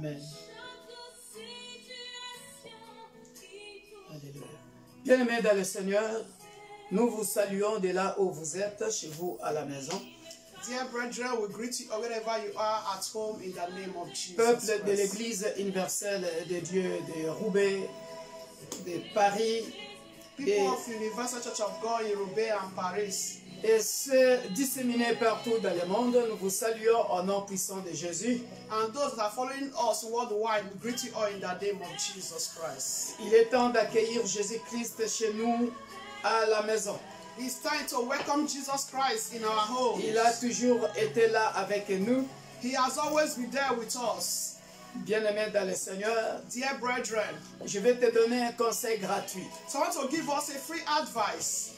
Amen. Alléluia. Bien-aimés dans le Seigneur, nous vous saluons de là où vous êtes, chez vous à la maison. Dear brethren, we greet you wherever you are at home in the name of Jesus Peuple de Christ. l'Église universelle de Dieu de Roubaix, de Paris, People of Universal Church of God in Roubaix and Paris, et ceux disséminés partout dans le monde, nous vous saluons au nom puissant de Jésus. and those that are following us worldwide, we greet you all in the name of Jesus Christ. Il est temps d'accueillir Jésus-Christ chez nous à la maison. It's time to welcome Jesus Christ in our home. Il a toujours été là avec nous. He has always been there with us. Bien-aimés dans le Seigneur, Dear brethren, je vais te donner un conseil gratuit. so I want to give us a free advice.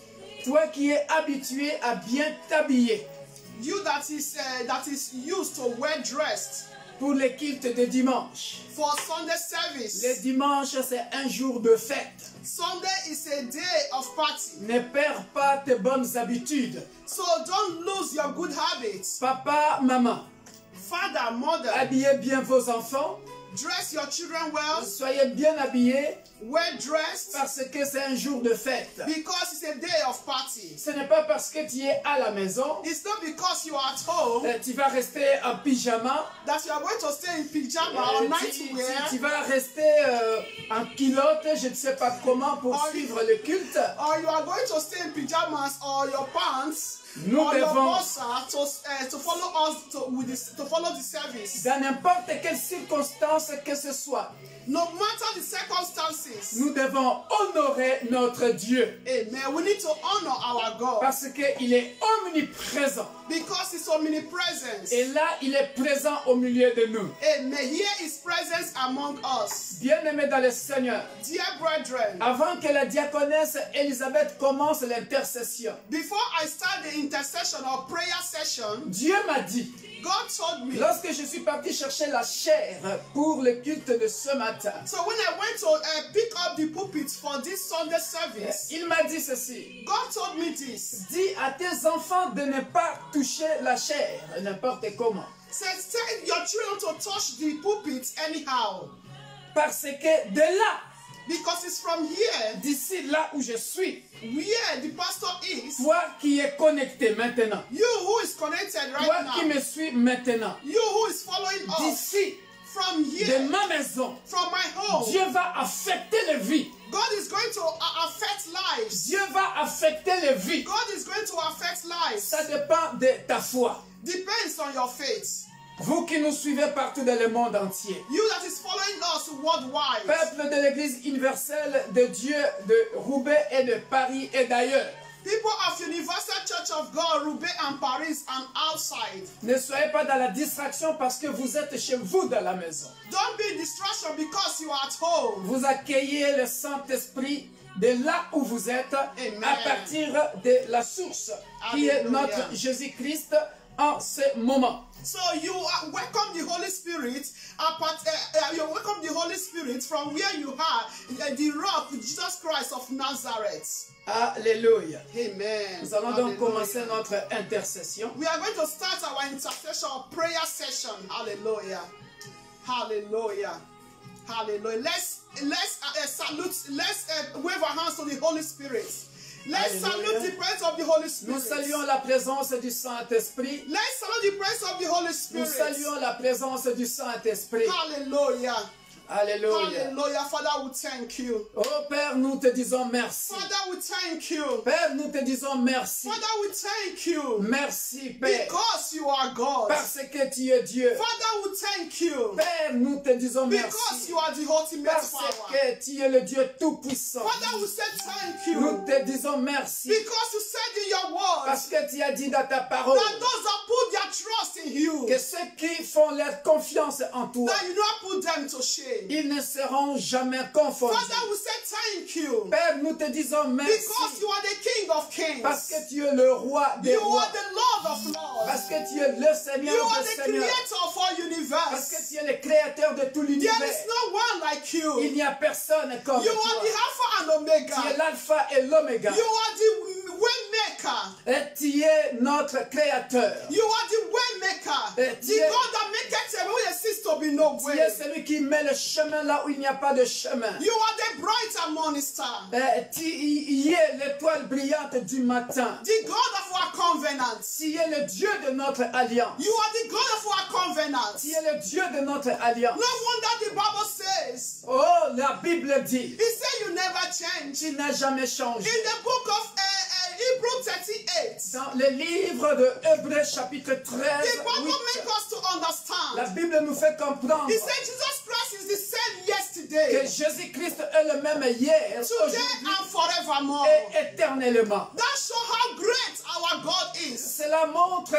Toi qui es habitué à bien t'habiller You that is used to wear dressed pour les cultes de dimanche. for Sunday service. Le dimanche, c'est un jour de fête. Sunday is a day of party. Ne perds pas tes bonnes habitudes. So don't lose your good habits. Papa, maman, Father, mother, habillez bien vos enfants. dress your children well. Soyez bien habillés Wear dressed parce que c'est un jour de fête. because it's a day of party. Ce n'est pas parce que tu es à la maison, It's not because you are at home tu vas rester en pyjama, that you are going to stay in pyjama or nightwear, tu vas rester en culotte, je ne sais pas comment, pour Oh, suivre le culte. or you are going to stay in pajamas or your pants Nous or your devons- boxer to follow us to follow the service. Dans n'importe quelle circonstance que ce soit, No matter the circumstances. nous devons honorer notre Dieu Amen. We need to honor our God parce qu'il est omniprésent. because His omnipresence. Et là, il est présent au milieu de nous. Amen. Here is presence among us. Bien-aimés dans le Seigneur, Dear brethren, avant que la diaconesse Elisabeth commence l'intercession, before I start the intercession or prayer session, Dieu m'a dit, God told me. lorsque je suis parti chercher la chair pour le culte de ce matin, So when I went to pick up the pulpit for this Sunday service, il m'a dit ceci, God told me this. dis à tes enfants de ne pas toucher la chair, n'importe comment. Says, tell your children to touch the pulpit anyhow. Parce que de là, Because it's from here, d'ici là où je suis, where the pastor is, toi qui es connecté maintenant, you who is connected toi right qui now, me suis maintenant, you who is following us, d'ici, from de here, ma maison, from my home, Dieu va affecter les vies. God is going to affect lives. Dieu va affecter les vies. God is going to affect lives. Ça dépend de ta foi. Depends on your faith. Vous qui nous suivez partout dans le monde entier, You that is following us worldwide. peuple de l'Église universelle de Dieu de Roubaix et de Paris et d'ailleurs, People of Universal Church of God, Roubaix and Paris and outside. ne soyez pas dans la distraction parce que vous êtes chez vous dans la maison. Don't be in distraction because you are at home. Vous accueillez le Saint-Esprit de là où vous êtes, Amen. à partir de la source qui est Alléluia. notre Jésus-Christ en ce moment. So you welcome the Holy Spirit. You welcome the Holy Spirit from where you are, the rock, Jesus Christ of Nazareth. Alléluia. Amen. Nous allons donc Hallelujah. commencer notre intercession. We are going to start our intercession prayer session. Hallelujah. Hallelujah. Hallelujah. Let's salute. Let's wave our hands to the Holy Spirit. Let's Hallelujah. salute the presence of the Holy Nous Spirit. saluons la présence du Saint-Esprit. Let's salute the presence of the Holy Nous Spirit. saluons la présence du Saint-Esprit. Hallelujah. Alléluia. Hallelujah. Father, we thank you. Oh Père, nous te disons merci. Father, we thank you. Père, nous te disons merci. Father, we thank you. Merci, Père, Because you are God. parce que tu es Dieu. Father, we thank you. Père, nous te disons Because merci, you are the ultimate parce power. que tu es le Dieu Tout-Puissant. Father, we say thank Nous you. te disons merci, Because you said in your word parce que tu as dit dans ta parole that those that put their trust in you, que ceux qui font leur confiance en toi, that you not put them to shame. ils ne seront jamais confondus. Father, we say thank you. Père, nous te disons Because merci, you are the King of Kings. parce que tu es le roi des You rois, are the Lord of Lords. parce que tu es le Seigneur You are des the seigneurs, creator of all parce que universe. tu es le créateur de tout There l'univers. is no one like you. Il n'y a personne comme You toi. are the Alpha and Tu es Omega. l'alpha et l'oméga. You are the waymaker. Et tu es notre créateur. You are the waymaker. Et The tu es- God that maketh a way where there seems to be be no Tu es way. celui qui met le chemin là où il n'y a pas de chemin. You are the bright and morning star. Tu y es l'étoile brillante du matin. The God of our covenant. Tu es le Dieu de notre alliance. You are the God of our covenant. Tu es le Dieu de notre alliance. No wonder the Bible says, Oh, la Bible dit, He said you never change. tu n'as jamais changé. In the book of Hebrew 38, Dans le livre de Hébreux chapitre 13, the Bible 8, makes us to understand. la Bible nous fait comprendre He said Jesus Christ is the same que yesterday, Jésus-Christ est le même hier, today, aujourd'hui and forevermore. et éternellement. That shows how great our God is. Cela montre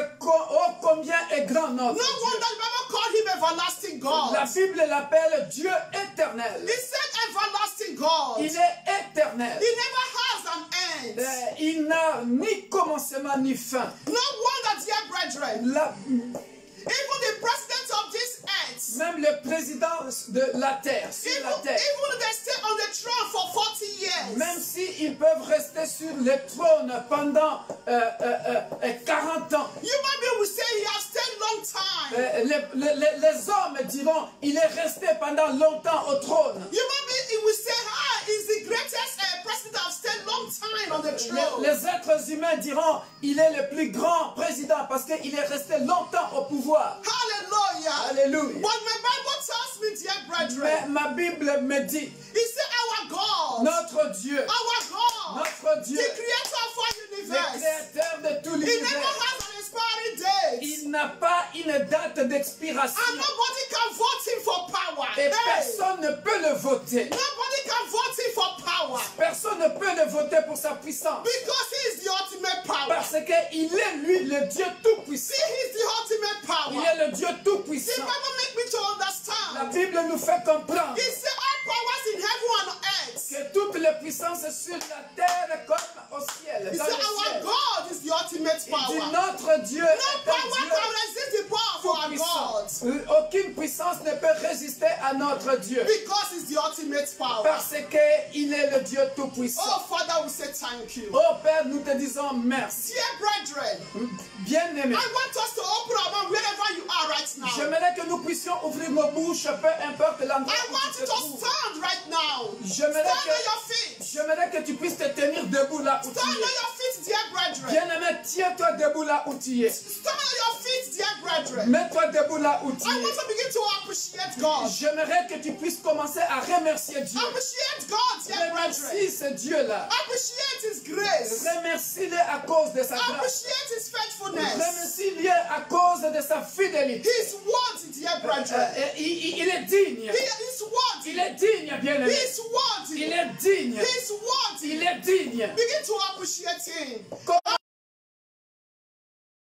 combien est grand No notre Dieu. wonder the Bible called him everlasting God. La Bible l'appelle Dieu éternel. He said everlasting God. Il est éternel. He never has an end. Il n'a ni commencement ni fin. No wonder, dear brethren, La- even the president of this earth, même le président de la terre, sur la terre, even they stay on the throne for 40 years, même s'ils peuvent rester sur le trône pendant 40 ans, human beings will say he has stayed long time. les hommes diront il est resté pendant longtemps au trône. Human beings will say, he's the greatest president that have stayed long time on the throne. Les êtres humains diront il est le plus grand président parce qu'il est resté longtemps au pouvoir. Hallelujah. Alléluia. But my Bible tells me, dear Mais brethren, ma Bible me dit, he said our God, notre Dieu, our God, notre Dieu, the creator of our le universe, créateur de tout he never l'univers, has an expiry date. il n'a pas une date d'expiration. And nobody can vote him for power. Et Hey, personne ne peut le voter. nobody can vote him for power. Personne ne peut le voter pour sa puissance. Because he is the ultimate power. Parce qu'il est lui le Dieu tout-puissant. See, he's the ultimate power. Il est le Dieu The tout-puissant. Bible makes me to La understand. Bible nous fait comprendre He said all powers in heaven and on earth. que toutes les puissances sur la terre comme au ciel. He Dans said le our ciel. God is the ultimate Il dit power. notre Dieu No est power un can Dieu resist the power of our God. tout-puissant. Aucune puissance ne peut résister à notre Dieu. Because he's the ultimate power. Parce qu'il est le Dieu tout-puissant. Oh, Father, we say thank you. Oh Père, nous te disons merci. Dear brethren, Bien-aimé, I want us to open our mouth wherever you are right now. j'aimerais que nous puissions ouvrir nos bouches, peu importe l'endroit I où want tu you te to trouves. stand right now. J'aimerais Stand on que, your feet. j'aimerais que tu puisses te tenir debout là où tu Stand on es. your feet, dear brethren. Bien-aimé, tiens-toi debout là où tu es. Stand on your feet, dear brethren. Mets-toi debout là où tu I es. want to begin to appreciate God. J'aimerais que tu puisses commencer à remercier Dieu. Appreciate God, dear brethren. Remercie ce Dieu-là. Appreciate His grace. Remercie-le à cause de sa grâce. Appreciate His faithfulness. Remercie-le à cause de sa fidélité. His worthy, dear brethren. Il est digne. His worthy. Il est digne, bien-aimé. His worthy. Il est digne. His worthy. Il est digne. Begin to appreciate Him. Comment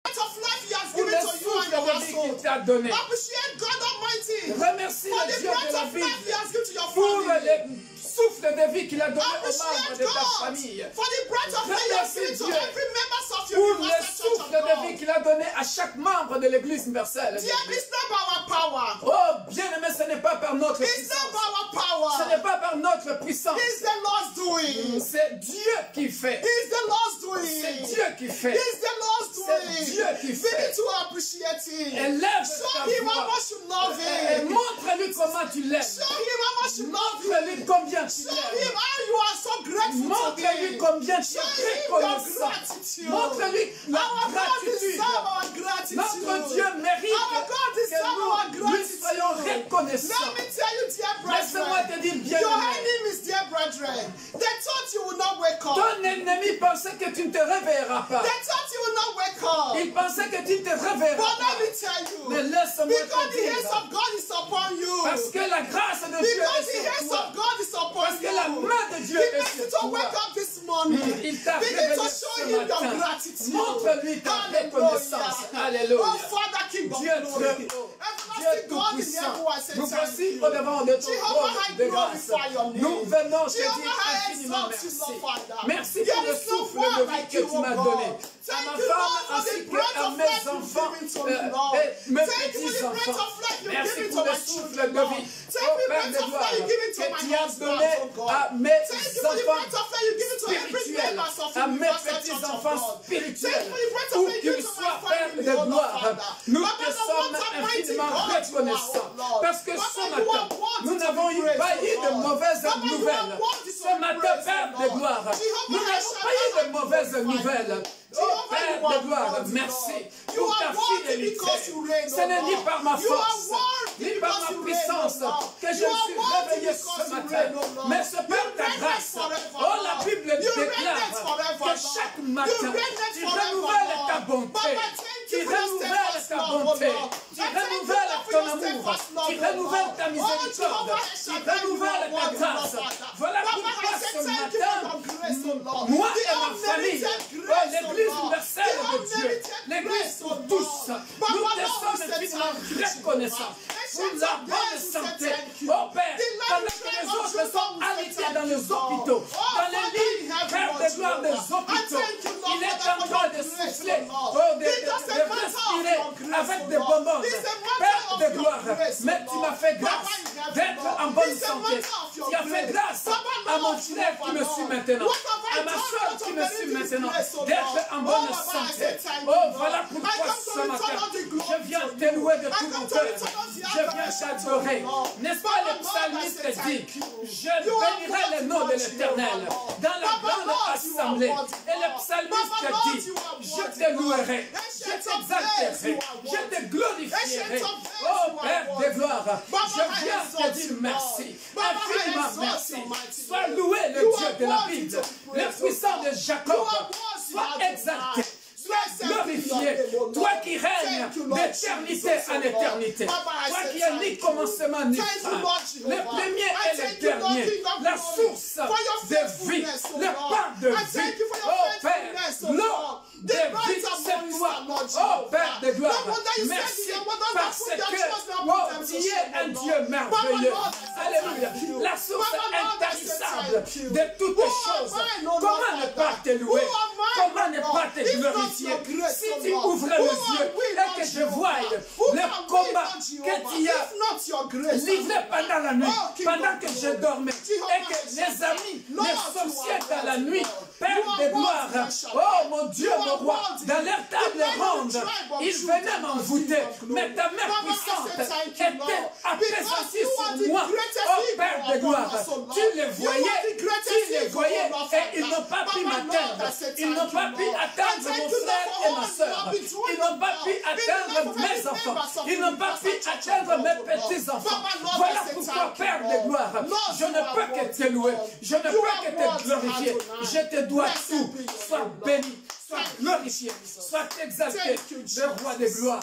Of life He has pour given le to you and souffle your de vie qu'il household. t'a donné. Appreciate God Almighty Remercie for le the Dieu de breath la of life He Bible has given to your pour family. le souffle de vie qu'il a donné aux membres Appreciate de ta God famille. for the breath of life He has given to Dieu every members of your Pour le universal church souffle of de vie God. qu'il a donné à chaque membre de l'Église universelle. Dear, it's not by our power. Oh, bien-aimé, ce n'est pas par notre It's not puissance. by our Ce power. n'est pas par notre puissance. It's the Lord's doing. C'est Dieu qui fait. It's the Lord's C'est doing. Dieu qui fait. It's the Lord's C'est Dieu doing. qui fait. Begin to appreciate Him. Élève Show ta Him how voix. much you love Et Him. montre-lui comment tu l'aimes. Show Him how much you love Him. Montre-lui combien tu Show Him l'aimes. how you are so grateful to Montre-lui Him. combien tu Show es Him your reconnaissant. gratitude. Montre-lui la Our God gratitude. deserves our gratitude. Notre Dieu mérite Our God deserves our que nous lui soyons gratitude. reconnaissants. Let me tell you, dear Laisse-moi brethren, te dire, bien your aimé, enemies, dear brethren, they thought you would not wake up. ton ennemi pensait que tu ne te réveilleras pas. They thought you would not wake up. Il pensait que tu ne te réveilleras But pas. let me tell Mais you, laisse-moi because te the hands dire, of God is upon you. parce que la grâce de Dieu Because est the sur hands toi. of God is upon Parce que la you. main de Dieu He est makes you sur to wake toi. up this morning. Il t'a Begin révélé to ce show Him your matin. gratitude. Montre-lui ta reconnaissance. Hallelujah. Alléluia. Oh, Father, King of Dieu glory. très haut, Dieu Everlasting God in tout-puissant, heaven, I say nous thank voici you. au devant de ton Jehovah, trône I de grâce. glorify your name. Nous venons te Jehovah, dire I infiniment exalt you, merci. Lord Father. Merci There pour le is no souffle one de vie like que you, tu oh m'as God. donné. à ma you, femme Lord, for ainsi the breath qu'à of mes life you've enfants given to me, Lord. et mes Thank you for the breath petits-enfants. of life you've Merci given pour to le my souffle children, de Lord. vie. Thank Oh you for the Père breath de of gloire, life you've given to que my tu as husband, donné oh God. à mes Thank you for the enfants breath of life you've given to every spirituels, members of à mes Universal Church of petits-enfants God. spirituels, Thank you for the breath of où life you've qu'ils given to my soient, Père family, de oh Lord, gloire. Father. Nous Papa, te the sommes one mighty infiniment God you are, reconnaissants oh Lord. parce que Papa, ce you matin, are worthy nous to n'avons be praised, pas eu oh de Lord. mauvaises Papa, you nouvelles. are worthy to Ce be matin, praised, Père oh de Lord. gloire, Jehovah, nous n'avons pas eu de mauvaises nouvelles. Oh Père de gloire, merci pour ta fidélité. Ce n'est ni par ma force, ni par ma puissance que je suis réveillé ce matin, mais c'est par ta grâce. Oh, la Bible déclare que chaque matin, tu renouvelles ta bonté, tu renouvelles ta bonté, tu renouvelles ton amour, tu renouvelles ta miséricorde, tu renouvelles ta grâce. Voilà pourquoi ce matin, moi et ma famille, l'Église universelle de Dieu, l'Église pour tous, nous te sommes infiniment reconnaissants pour la bonne santé. Oh Père, pendant que les autres sont alités dans les hôpitaux, dans les lits, Père de gloire des hôpitaux, il est en train de souffler, de respirer avec des bonbons. Père de gloire, mais tu m'as fait grâce d'être en bonne santé. Tu as fait grâce à mon frère qui me suit maintenant, à ma soeur qui me suit maintenant, d'être en bonne santé. Oh, voilà pourquoi ce matin, je viens te louer de tout mon cœur. Je viens t'adorer. N'est-ce pas le psalmiste dit, je bénirai le nom de l'Éternel dans la grande assemblée. Et le psalmiste dit, je te louerai, je t'exalterai, je te glorifierai. Oh Père de gloire, je viens te dire merci, infiniment merci. Sois loué le Dieu de la Bible, le puissant de Jacob, sois exalté. Sois glorifié, toi qui règnes d'éternité en éternité, toi qui n'as ni commencement ni fin, le premier et le dernier, la source de vie, le pain de vie. Oh Père, l'eau de vie, c'est toi. Oh Père de gloire, merci parce que tu es un Dieu merveilleux. Alléluia. La source intarissable de toutes choses. Comment ne pas te louer? Comment ne pas te glorifier? Si tu ouvres les yeux et que je voie le combat que tu as livré pendant la nuit, pendant que je dormais, et que les amis, les sorciers dans la nuit, Père de gloire, oh mon Dieu, mon roi, dans leur table ronde, ils venaient m'envoûter, mais ta main puissante était apaisantie sur moi. Oh Père de gloire, tu les voyais, et ils n'ont pas pu m'atteindre, ils n'ont pas pu atteindre mon frère et ma soeur, ils n'ont pas pu atteindre mes enfants, ils n'ont pas pu atteindre mes petits-enfants. Voilà pourquoi, Père de gloire, je ne peux que te louer, je ne peux que te glorifier, je te dois tout. Sois béni, sois glorifié, sois exalté, le roi de gloire,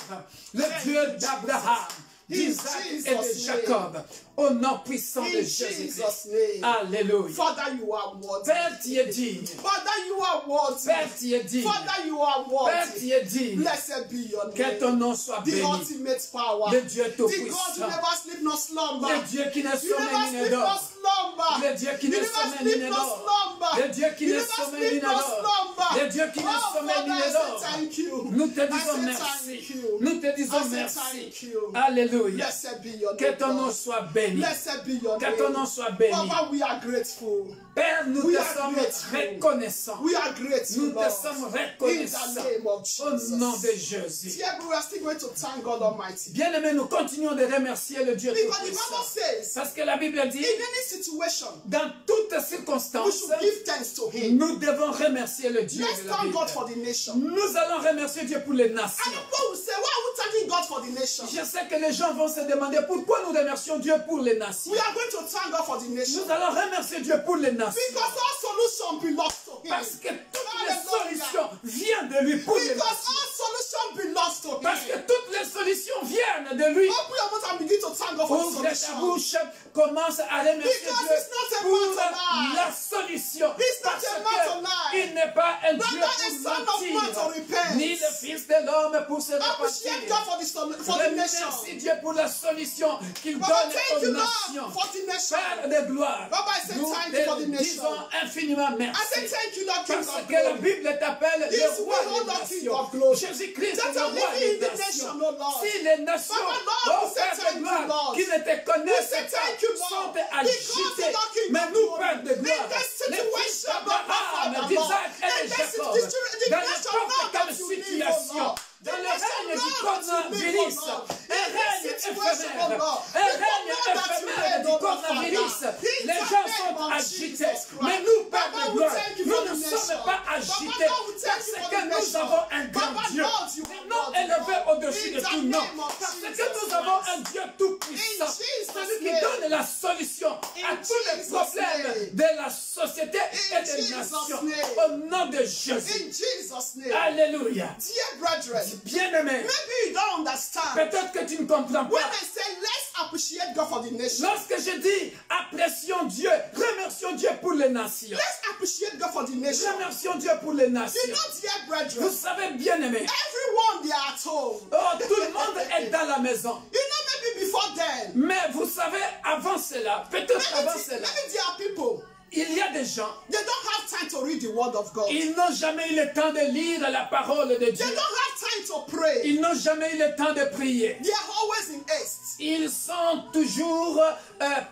le Dieu d'Abraham, d'Isaac et de Jacob, au nom puissant de Jésus-Christ. Alléluia. Father, you are worthy. Père, tu es digne. Father, you are worthy. Père, tu es digne. Father, you are Père, worthy. tu es digne. Blessed be your name. Que ton nom soit The béni. ultimate power. Le Dieu The God who tout-puissant. never sleep nor slumber. Le Dieu qui ne You sommeille never ni ne sleep nor dort. slumber. Le Dieu qui You ne never sommeille ni sleep ne nor dort. slumber. Le Dieu qui You ne never sommeille ni sleep ne nor dort. slumber. Le Dieu qui ne Oh, sommeille ni Father, ne I dort. say thank you. Nous te I disons say merci. thank you. Nous te disons I say merci. thank you. Alléluia. Blessed be your Que name, ton nom Lord. soit béni. Blessed be your Que ton nom name. soit béni. Papa, we are grateful. Père, nous We te are sommes grateful. reconnaissants. We are grateful, Nous te Lord. sommes In the reconnaissants. name of Au nom de Jesus. Jésus. Yeah, but we are still going to thank God Almighty. Bien-aimés, nous continuons de remercier le Dieu Because the tout-puissant. Bible says, Parce que la Bible dit, in any situation, dans toutes we circonstances, should give thanks to Him. nous devons remercier le Dieu Let's de la thank God Bible. for the nation. Nous allons remercier Dieu pour les nations. And people will say, why are we thanking God for the nation? Je sais que les gens vont se demander pourquoi nous remercions Dieu pour les nations. We are going to thank God for the nation. Nous allons remercier Dieu pour les nations. Because all solution belongs to Him. Parce que toutes les Hallelujah. solutions viennent de lui pour les Because nations. all solution belongs to Parce que Him. toutes les solution vienne de lui. Open your mouth and begin to thank God for the Ouvre ta solution. bouche, commence à remercier Because Dieu it's not a pour man to lie. la solution. It's not Parce a man to lie. qu'il n'est pas un But Dieu not a son pour of man to mentir, repent. ni le Fils de l'homme pour se Appreciate repentir. God for the nation. Remercie Dieu pour la solution qu'il Papa, donne thank aux you, nations. Lord, for the nation. Père de gloire, Papa, I say nous thank you for the te nation. disons infiniment I merci. say thank you, Lord, King Parce of que la glory. Bible t'appelle Yes, le we roi hold des the King nations. of glory. Jésus-Christ That est le are roi living in des the nations. nation, oh Lord. Si les nations, Papa, Lord, oh we say Père de thank you, gloire, Lord. qui ne te We connaissent say pas, thank you, Lord. sont Because agités. the Lord King Mais of nous, glory, Père de gloire, in this les fils situation, d'Abraham, Lord, d'Isaac et in de this Jacob, situation, dans the nation, n'importe Lord, quelle that you live, oh situation, Lord. dans le The nation, règne du Lord, that you live, coronavirus, oh Lord. un In this règne situation, éphémère, oh Lord, un règne people know that you éphémère reign, du oh Lord, coronavirus. Father. In Les the gens name sont of agités, Jesus Christ. mais nous, Père Papa, de we gloire, thank you nous for ne the sommes nation. pas Papa, agités Lord, we thank parce you for que the nous nation. avons un grand Papa, Dieu, Lord, you un are nom God, élevé Lord. au-dessus In de the tout nom, name of parce que Jesus nous avons Christ. un Dieu tout-puissant, In Jesus' celui qui name. donne la solution à In tous les Jesus' problèmes name. de la société In et des Jesus' nations. name. Au nom de Jésus. In Jesus' name. Alléluia. Dear brethren, Bien-aimé, maybe you don't understand. peut-être que tu ne comprends When pas. I say let's appreciate God for the nation, Lorsque je dis apprécions Dieu, remercions Dieu pour les nations. let's appreciate God for the nation. Remercions Dieu pour les You nations. know, dear Vous brethren, savez, bien-aimé, everyone they are at home. oh, tout le monde est dans la maison. You know, maybe before then, Mais vous savez, avant cela, peut-être avant cela, maybe there are people, il y a des gens, they don't have time to read the word of God. ils n'ont jamais eu le temps de lire la parole de They Dieu. don't have time to pray. Ils n'ont jamais eu le temps de prier. They are always in haste. Ils sont toujours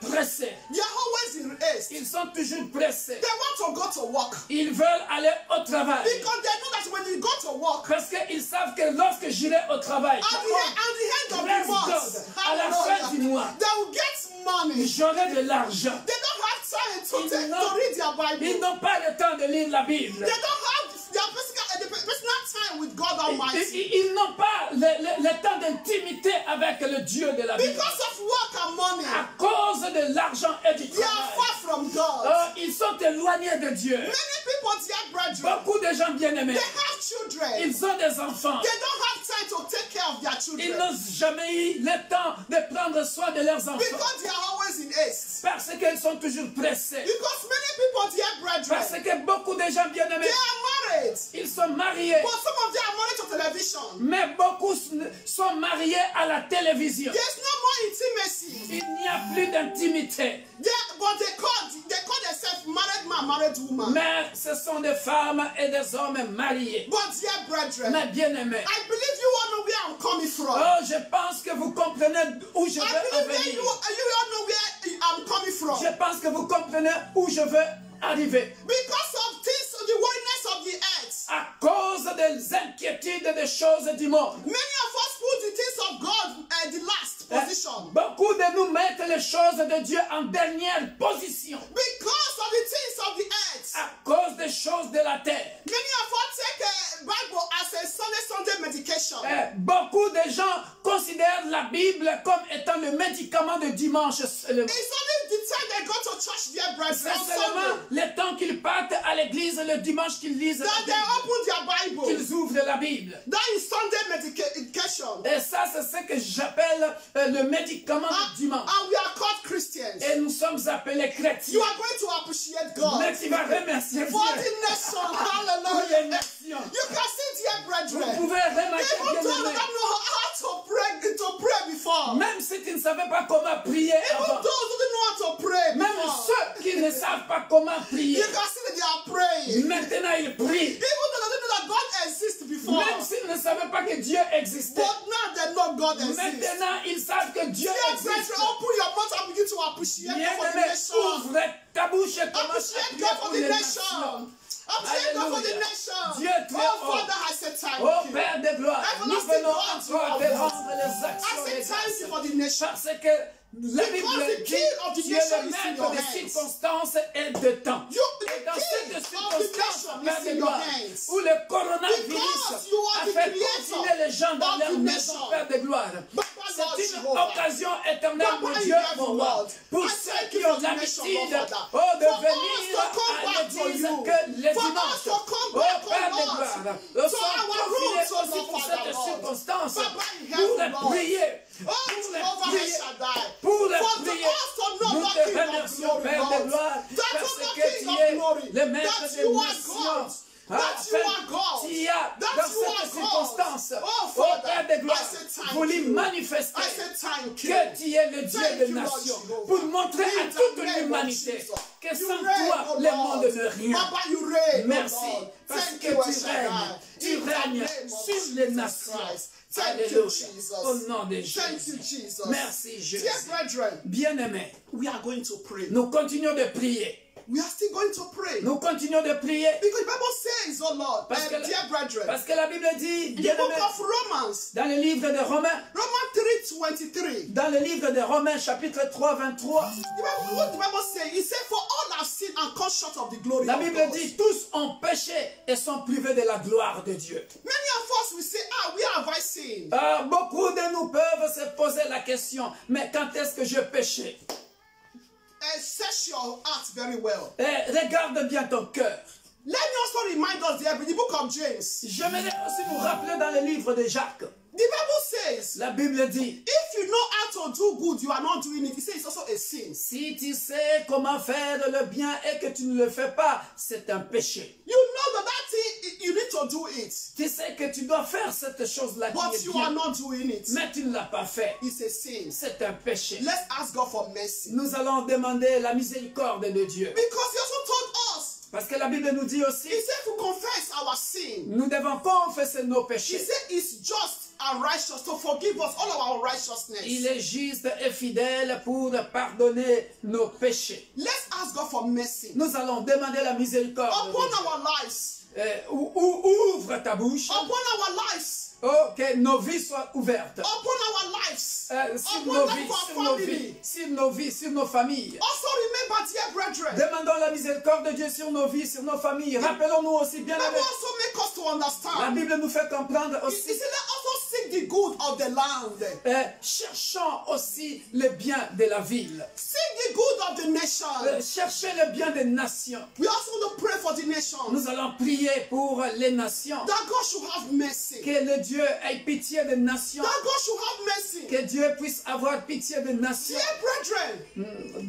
pressés. They are always in haste. Ils sont toujours pressés. They want to go to work. Ils veulent aller au travail. Because they know that when you go to work, Parce qu'ils savent que lorsque j'irai au travail, at the end of Praise the month, God. À la fin du mois, they will get money. j'aurai de l'argent. They don't have time to Ils read their Ils Bible. n'ont pas le temps de lire la Bible. They don't have their personal time with God Almighty. Ils n'ont pas le temps d'intimité avec le Dieu de la Bible. Because of work and money, À cause de l'argent et du they are travail, far from God. ils sont éloignés de Dieu. Many people, dear brethren, Beaucoup de gens bien-aimés, they have children. ils ont des enfants. They don't have time to take care of their Ils children. n'ont jamais eu le temps de prendre soin de leurs enfants. Because they are always in haste. Parce qu'ils sont toujours pressés. Because many people, dear Parce brethren, que beaucoup de gens bien-aimés, they are married. ils sont mariés. But some of them are married to television. Mais beaucoup sont mariés à la télévision. There's no more intimacy. Il n'y a plus d'intimité. But they call themselves married man, married woman. Mais ce sont des femmes et des hommes mariés. But dear brethren, Mais bien-aimés, I believe you all know where I'm coming from. oh, je pense que vous comprenez où je I veux en believe venir. you all know where I'm coming from. Je pense que vous comprenez où je veux arriver. Because of things, the weakness of the earth. À cause des inquiétudes des choses du monde. Many of us put the things of God at the last position. Beaucoup de nous mettent les choses de Dieu en dernière position. Because of the things of the earth. À cause des choses de la terre. Many of us take a Bible as a Sunday medication. Beaucoup de gens considèrent la Bible comme étant le médicament de dimanche seulement. It's only the time they go to church, dear brethren, C'est on seulement Sunday, le temps qu'ils partent à l'église le dimanche qu'ils lisent la that they Bible, open their Bible. qu'ils ouvrent la Bible. That is Sunday medication. Et ça, c'est ce que j'appelle le médicament du dimanche. And we are called Christians. Et nous sommes appelés You chrétiens. are going to appreciate God Mais tu vas remercier for Dieu the nation. pour les Hallelujah. nations. You can see, dear Vous brethren, pouvez remarquer, even though they bien-aimés, don't know how to pray before, même si tu ne savais pas comment prier even avant, those who didn't know how to pray même before, ceux qui ne savent pas comment prier, you can see that they are praying. maintenant ils prient. Even though they didn't know that God exists before, Même s'ils ne savaient pas que Dieu existait, but now they know God exists. maintenant ils savent que Dieu Dear existe. brethren, open your mouth and begin to appreciate God for the Bien-aimé, nation. ouvre ta bouche et commence à Appreciate prier God pour for the les nation. nations. Appreciate God for the Alléluia. nation. Dieu est très Oh, haut. Father, I say thank Oh you. Père de gloire, nous Everlasting venons God, à you toi are de good. rendre les I actions say et thank you grâces. for the nation. Parce que la Because Bible the dit king of the tu es nation le is in maître your des hands. circonstances et de temps. You, Et dans the cette king of the circonstance, nation Père is de in your gloire, hands. où le coronavirus Because you are a the fait creator confiner les gens dans of leur the maison, nation. Père de gloire. But by Lord C'est une Jehovah. occasion éternelle, Papa, mon I Dieu, hear mon you, roi, Lord. pour I ceux thank qui you ont for the nation, l'habitude Lord, Father. de For us venir to come à back to l'église you. que les For us dimanches. to come Oh back, Père oh de Lord, gloire, to nous sommes our confinés roots, oh aussi Lord, pour Father, cette Lord. circonstance, Papa, I hear pour you, les Lord. prier, Oh, pour les Jehovah prier, Shaddai. pour les For prier. us to know Nous the te King of remercions, glory, Père de Lord. gloire, That parce you are que King tu of es glory. le maître That des you are nations. God. That you are God. Tu as, That dans you are cette God. circonstance, Oh, ô Father, Père de gloire, I say thank voulu you. manifester I say thank you. que tu es le Dieu Thank des you, Lord nations, Jehovah. pour montrer à In the toute name of l'humanité Jesus. que You sans reign, toi, oh le Lord. monde n'est rien. Papa, you reign, oh Merci, Lord. parce Thank que you, tu Shaddai. règnes. Tu In the règnes name of sur Jesus les nations. Christ. Thank you, Alléluia. Jesus. Au nom de Thank you, Jésus. Jesus. Merci, Jésus. Dear brethren, Bien-aimés, we are going to pray. nous continuons de prier. We are still going to pray. Nous continuons de prier. Because the Bible says, oh Lord, dear brethren, Parce que la Bible dit, in the bien-aimés, book of Romans, dans le livre de Romains, Romans 3:23, dans le livre de Romains, chapitre 3, 23, what the Bible says, it says, for all have sinned and come short of the glory la of Bible God. dit, tous ont péché et sont privés de la gloire de Dieu. Many of us will say, where have I sinned? Beaucoup de nous peuvent se poser la question, mais quand est-ce que je péchais? Search your heart very well. Regarde bien ton cœur. Let me also remind us there in the book of James. J'aimerais aussi vous rappeler dans le livre de Jacques. The Bible says, La Bible dit, if you know how to do good, you are not doing it. It says it's also a sin. si tu sais comment faire le bien et que tu ne le fais pas, c'est un péché. You know that thing, you need to do it. Tu sais que tu dois faire cette chose-là qui But est you bien, are not doing it. mais tu ne l'as pas fait. It's a sin. C'est un péché. Let's ask God for mercy. Nous allons demander la miséricorde de Dieu. Because he also told us, Parce que la Bible nous dit aussi, he said to confess our sin. nous devons confesser nos He péchés. said it's just and righteous to forgive us all of our righteousness. Il est juste et fidèle pour pardonner nos péchés. Let's ask God for mercy. Nous allons demander la miséricorde Upon de Dieu. our lives. Ouvre ta bouche. Upon our lives. Oh, que nos vies soient ouvertes. Upon our lives. Sur Upon nos that vies, for sur our nos family. vies, sur nos vies, sur nos familles. Also remember, dear brethren, Demandons la miséricorde de Dieu sur nos vies, sur nos familles. Rappelons-nous aussi, bien Bible aimés, also make us to la understand. Bible nous fait comprendre He aussi, said, let also seek the good of the land. cherchons aussi le bien de la ville. Seek the good of the nation. Cherchez le bien des nations. We also want to pray for the nation. Nous allons prier pour les nations. That God should have mercy. Que le Dieu ait pitié des nations. That God should have mercy. Que Dieu puisse avoir pitié des nations. Dear brethren,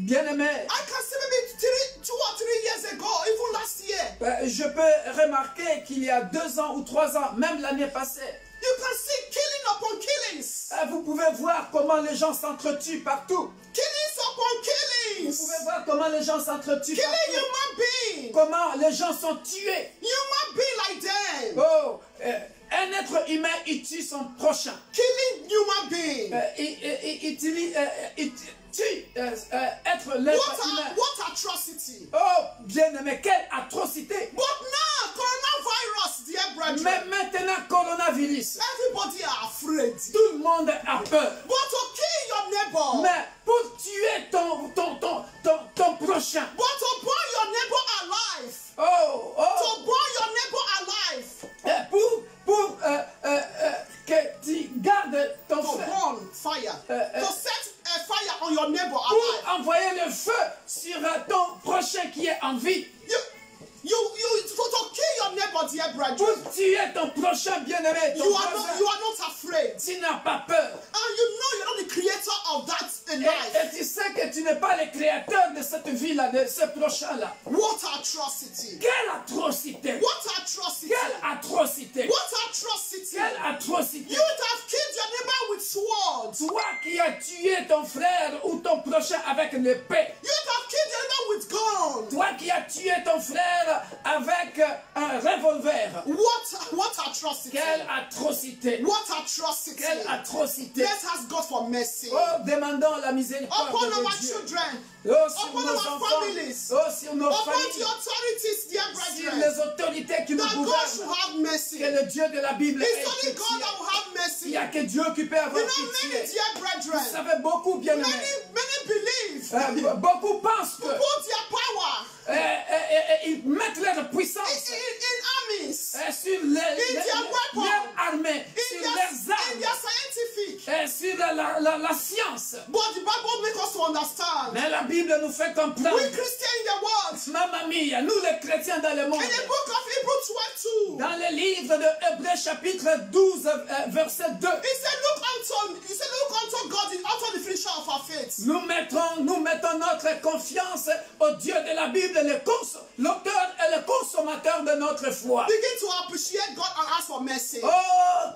Bien-aimés, I can see maybe 2 or 3 years ago, even last year, je peux remarquer qu'il y a 2 ans ou 3 ans, même l'année passée, you can see killing upon killings. vous pouvez voir comment les gens s'entretuent partout. Killings upon killings. Vous pouvez voir comment les gens s'entretuent Killing partout. human beings. Comment les gens sont tués. Human being like them. Oh, un être humain, il tue son prochain. Killing human beings. Il tue être l'être humain. What atrocity. Oh, bien-aimé, quelle atrocité. But now, coronavirus, dear brethren, Mais maintenant, coronavirus, everybody are afraid. tout le monde a peur. But to kill your neighbor, Mais pour tuer ton prochain, but to burn your neighbor alive, to burn your neighbor alive, pour que tu gardes ton to frère, burn fire, to set a fire on your neighbor pour alive. envoyer le feu sur ton prochain qui est en vie. To kill your neighbor, dear brethren. Pour tuer ton prochain bien-aimé, ton You voisin, are not afraid. tu n'as pas peur. And you know you're not the creator of that life. Et tu sais que tu n'es pas le créateur de cette vie-là, de ce prochain-là. What atrocity. Quelle atrocité! What atrocity. Quelle atrocité! What atrocity. Quelle atrocité! You would have killed your neighbor with swords. Toi qui as tué ton frère ou ton prochain avec l'épée. You would have killed your neighbor with guns. Toi qui as tué ton frère avec un revolver. What atrocity. Quelle atrocité! What atrocity. Quelle atrocité! Let's ask God for mercy. Oh, demandons la miséricorde Upon de our Dieu. children. Oh, sur Upon nos our enfants. families. Oh, sur nos Upon the familles. authorities, dear Sur brethren. les autorités qui nous That God should gouvernent. have mercy. Que le Dieu de la Bible It's ait only God pitié. that will have Il mercy. n'y a que Dieu qui peut avoir You know, many pitié. dear brethren, Vous savez, beaucoup bien aimés. many believe, Beaucoup pensent que put their power ils mettent leur puissance in armies, sur leurs armées, sur leurs in armes, their scientific, sur la science. But the Bible makes us to understand. Mais la Bible nous fait comprendre. We Christians in the world. Mamma mia, nous les chrétiens dans le monde. In the book of Hebrews 12. Dans le livre de Hébreux chapitre 12 verset 2. He said, look unto God, the author and the finisher of our faith. Nous mettons notre confiance au Dieu de la Bible, l'auteur et le consommateur de notre foi. Begin to appreciate God and ask for mercy. Oh,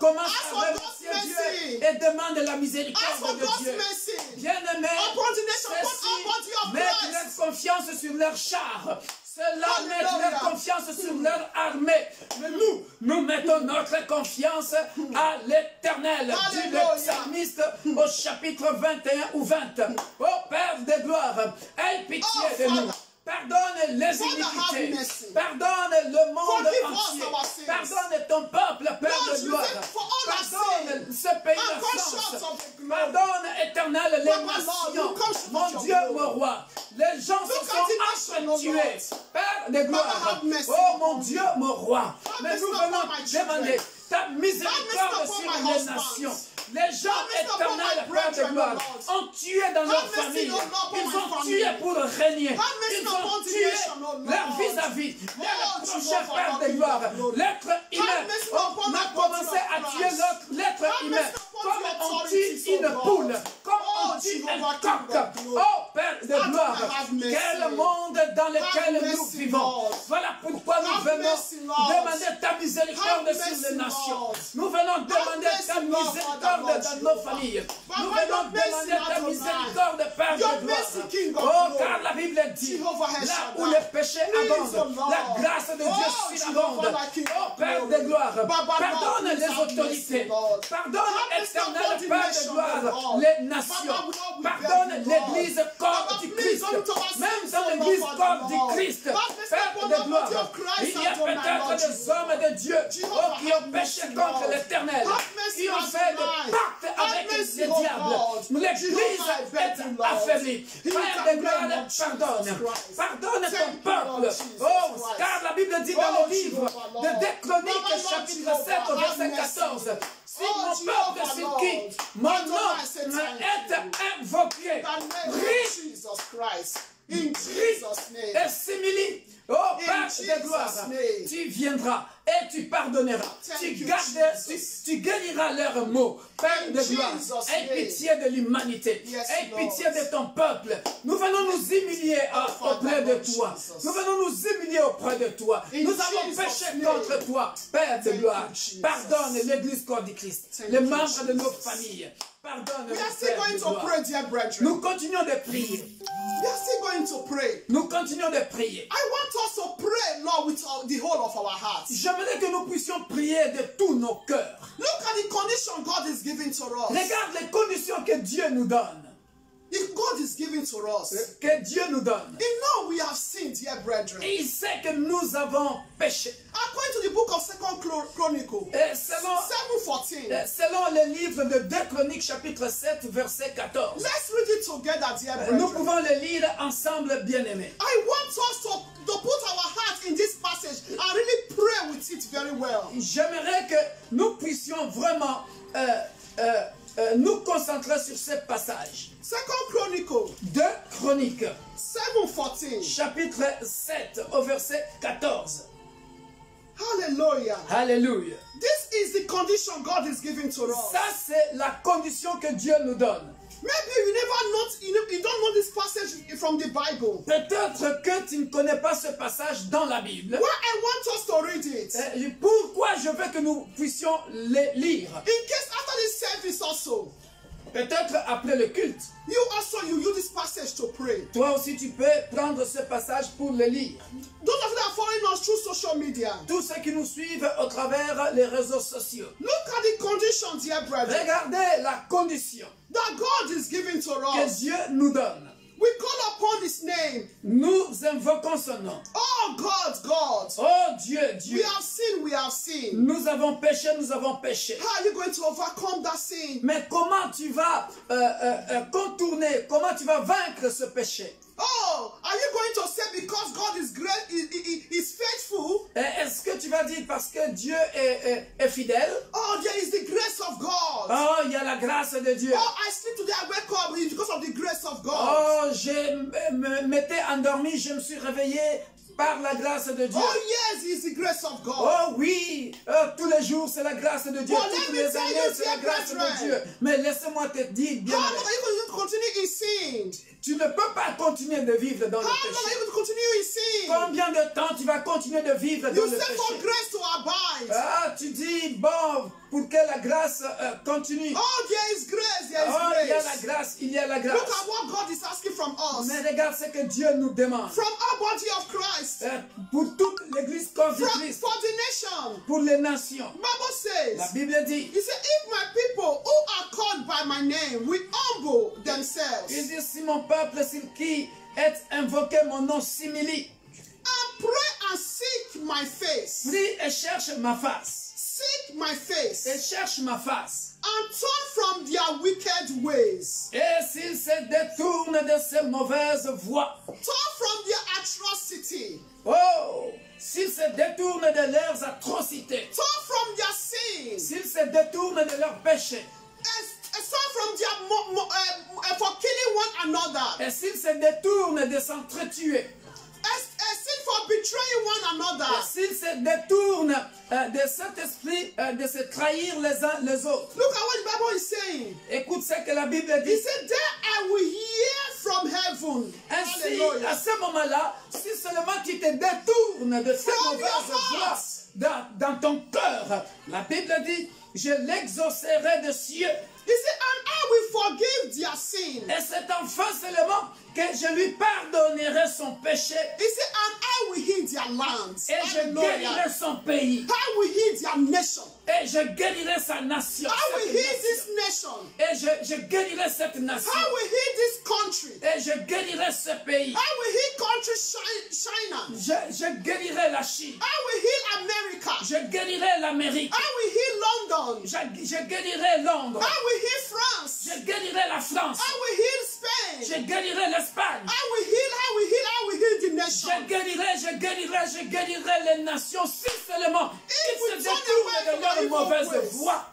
commence Ask à for remercier God's Dieu mercy. et demande la Ask miséricorde for de God's Dieu. mercy. Bien-aimés, Upon the nation, put our body of mettent Christ. leur confiance sur leur char. Ceux-là mettent Hallelujah. leur confiance sur leur armée. Mais nous mettons notre confiance à l'Éternel, dit le Hallelujah. psalmiste au chapitre 21 ou 20. Ô Père de gloire, aie pitié Oh, de nous. Father. Pardonne les Father, have iniquités. mercy. Pardonne le monde Forgive us entier. our sins. Pardonne ton peuple, Père Lord, de you gloire. said for all our Pardonne sins ce pays and come de short France. of the glory. Pardonne, éternel, les Papa, Lord, nations. you come short Mon of your Dieu, glory. mon roi. Les gens se Look at the sont nation, O entretués. Lord. Père de gloire. have mercy Oh upon mon Dieu, mon roi. Mais mercy nous upon venons my children. demander ta miséricorde Have mercy sur upon my les husband. nations. Les gens mercy upon my éternels, Père de brethren, gloire, O ont tué dans leur mercy, famille. O Lord, upon Ils my ont family. tué pour régner. mercy Ils upon ont the tué nation, O Lord. leur vis-à-vis. Oh, Leur prochain Jehovah, Père Lord, de gloire. King of glory. L'être humain. mercy On upon a the commencé body à of tuer Christ. l'être Have humain. mercy upon Comme the on authorities, tue une O Lord. poule. Comme Oh, on tue un Jehovah, King coq. of glory. Oh Père de Adonai, gloire. have mercy. Quel monde dans lequel Have nous mercy, vivons. Lord. Voilà pourquoi nous Have venons mercy, Lord. demander ta miséricorde Have sur mercy, les nations. Lord. Nous venons demander mercy, ta Lord, miséricorde Father, Lord, dans nos Jehovah. familles. Papa, Nous your venons mercy, demander ta Adonai. miséricorde, Père Your de gloire. mercy, King of Oh, glory. car la Bible dit, Jehovah là Shaddai. où le péché Please, abonde, oh Lord. la grâce de Dieu Oh, surabonde. Jehovah, King Oh, of Père glory. de gloire, Baba, pardonne Lord, les have autorités. mercy, Lord. Pardonne, Have mercy éternel upon the Père de nation, gloire, Lord. les nations. Baba, Lord, we Pardonne beg you, l'église Lord. corps Baba, du please, Christ. don't tell us Même sins, dans oh l'église Lord, corps du Lord. Christ. Have mercy Père upon de the gloire, body of Christ, il y a Adonai, peut-être Lord, des hommes de Dieu Jehovah, qui ont have péché mercy, contre Lord. l'éternel, Have mercy, qui ont fait des Adonai. pactes Have avec mercy, le oh diable. God. L'église Jehovah, I beg est you, Lord. affaiblie. In Père the de gloire, name of Jesus pardonne. Christ. Pardonne Thank ton you, peuple. Lord Jesus Oh, Christ. car la Bible dit dans Oh, le livre Jehovah, Lord. de 2 Chroniques, Baba, Lord, chapitre Jehovah, 7 au verset have mercy. 14. Si Oh, mon Jehovah, peuple sur Lord. qui mon Adonai, nom I say est thank invoqué, In the name of prie Jesus Christ. In Jesus' name. et simili. Oh, Père de Jesus' gloire, name. tu viendras et tu pardonneras. Thank you, Tu guériras leurs maux. Père In de gloire, Jesus' aie name. pitié de l'humanité. Yes, Aie Lord. pitié de ton peuple. Nous venons nous humilier Father, auprès de Lord toi. Jesus. Nous venons nous humilier auprès de toi. In Nous avons Jesus' péché name. contre toi, Père de Thank gloire. you, Jesus. Pardonne l'église corps du Christ, Thank les you, membres de nos Jesus. familles. Pardonne We are nous, still Père going de to gloire. pray, dear brethren. Nous continuons de prier. We are still going to pray. Nous continuons de prier. I want us to pray, Lord, with the whole of our hearts. J'aimerais que nous puissions prier de tous nos cœurs. Look at the condition God is giving to us. Regarde les conditions que Dieu nous donne. If God is giving to us, Que Dieu nous donne. He know we have sinned, dear brethren. Et il sait que nous avons péché. According to the book of 2 Chronicles, Et selon 7:14, selon le livre de 2 Chroniques, chapitre 7, verset 14. let's read it together, dear Nous brethren. pouvons le lire ensemble, bien-aimés. I want us to put our heart in this passage and really pray with it very well. J'aimerais que nous puissions vraiment nous concentrer sur ce passage. 2 Chronicles 2 Chroniques, 7:14. chapitre 7, au verset 14. Hallelujah. Alléluia. This is the condition God is giving to us. Ça, c'est la condition que Dieu nous donne. Maybe you never know, you don't know this passage from the Bible. Peut-être que tu ne connais pas ce passage dans la Bible. Why I want us to read it. Pourquoi je veux que nous puissions les lire? In case after this service also, Peut-être après le culte. you use this passage to pray. Toi aussi, tu peux prendre ce passage pour le lire. Those of you that are following us through social media, Tous ceux qui nous suivent au travers les réseaux sociaux. look at the condition, dear brethren, Regardez la condition that God is giving to que us. Dieu nous donne. We call upon His name. Nous invoquons son nom. Oh God, God. Oh Dieu, We Dieu. have sinned, we have sinned. Nous avons péché, nous avons péché. How are you going to overcome that sin? Mais comment tu vas contourner, comment tu vas vaincre ce péché? Oh, Oh, are you going to say because God is great, is faithful? Est-ce que tu vas dire parce que Dieu est fidèle? Oh, there is the grace of God. Oh, il y a la grâce de Dieu. Oh, I sleep today, I wake up because of the grace of God. Oh, je m'étais endormi, je me suis réveillé par la grâce de Dieu. Oh yes, it's the grace of God. Oh oui, tous les jours c'est la grâce de Dieu. But Toutes let me les tell années you, c'est la dear grâce brethren. de Dieu. Mais laisse-moi te dire, bien How aimé, long are you going to continue in sin? tu ne peux pas continuer de vivre dans How le long are you péché. going to continue in sin? Combien de temps tu vas continuer de vivre dans You le say for péché? grace to abide. Ah, tu dis, bon, pour que la grâce continue. Oh, there is grace, there is Oh, il y a la grace. grâce, il y a la Look grâce. at what God is asking from us. Mais regarde ce que Dieu nous demande. From our body of Christ. Pour toute l'église comme For Christ, the nation. pour les nations. Bible La says, Bible dit, he said, if my people who are called by my name will humble themselves il dit, si mon peuple, s'il qui est invoqué mon nom s'humilie, and pray and seek my face, prie et cherche ma face. seek my face, Et cherche ma face. and turn from their wicked ways, Et s'il se détourne de ses mauvaises voies, turn from their atrocity, oh, s'il se détourne de leurs atrocités, turn from their sin, s'il se détourne de leurs péchés, and turn from their for killing one another, et s'il se détourne de s'entretuer, sin for betraying one another. et s'il se détourne de cet esprit de se trahir les uns les autres. Look at what the Bible is saying. Écoute ce que la Bible He dit. said, there I will hear from heaven. Ainsi, Hallelujah. à ce moment-là, si seulement tu te détournes de ces From mauvaises your voies dans ton cœur, la Bible dit, je l'exaucerai des cieux. He said, and I will forgive their sin. Et c'est enfin seulement que je lui pardonnerai son péché He said, and I will heal their lands. et je guérirai son pays I will heal their nation. et je guérirai sa nation. I will cette heal nation. this nation. Et je guérirai cette nation. I will heal this country. Et je guérirai ce pays. I will heal country China. Je guérirai la Chine. I will heal America. Je guérirai l'Amérique. I will heal London. Je guérirai Londres. I will heal France. Je guérirai la France. I will heal Spain. Je guérirai l'Espagne. I will heal the nation. Je guérirai les nations si seulement If ils we se turn détournent away de from leurs evil mauvaises ways, voies.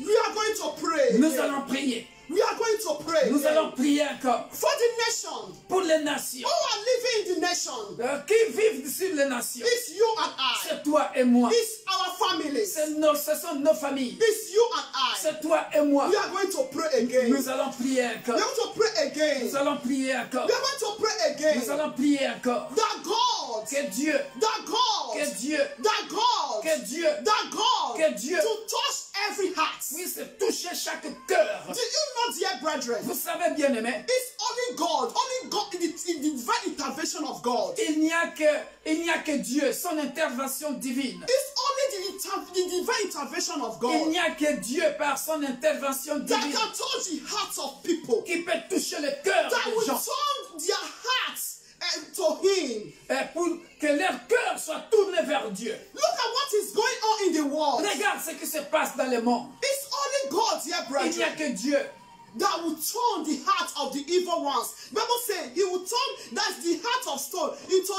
We are going to pray. Nous allons prier. We are going to pray. Nous allons prier encore For the nation pour les nations. who are living in the nation. Qui vivent sur les nations. It's you and I. C'est toi et moi. It's our families. Ce sont nos familles. It's you and I. C'est toi et moi. We are going to pray again. Nous allons prier We are encore. going to pray again. Nous allons prier encore. We are going to pray again. Nous allons prier encore. That God, Que Dieu, that God, que Dieu, that God, que Dieu, that God, que Dieu to touch every heart. puisse toucher chaque cœur. Do you know, dear brethren? Vous savez bien aimé, It's only God, in the divine intervention of God. il n'y a que Dieu, son intervention divine. It's only the divine intervention of Il God n'y a que Dieu par son intervention that divine can touch the hearts of people, qui peut toucher le cœur that des will gens turn their hearts to Him. pour que leur cœur soit tourné vers Dieu. Look at what is going on in the world. Regarde ce qui se passe dans le monde. It's only God, dear Il n'y a brethren, que Dieu that will turn the heart of the evil ones. The Bible says He will turn the heart of stone into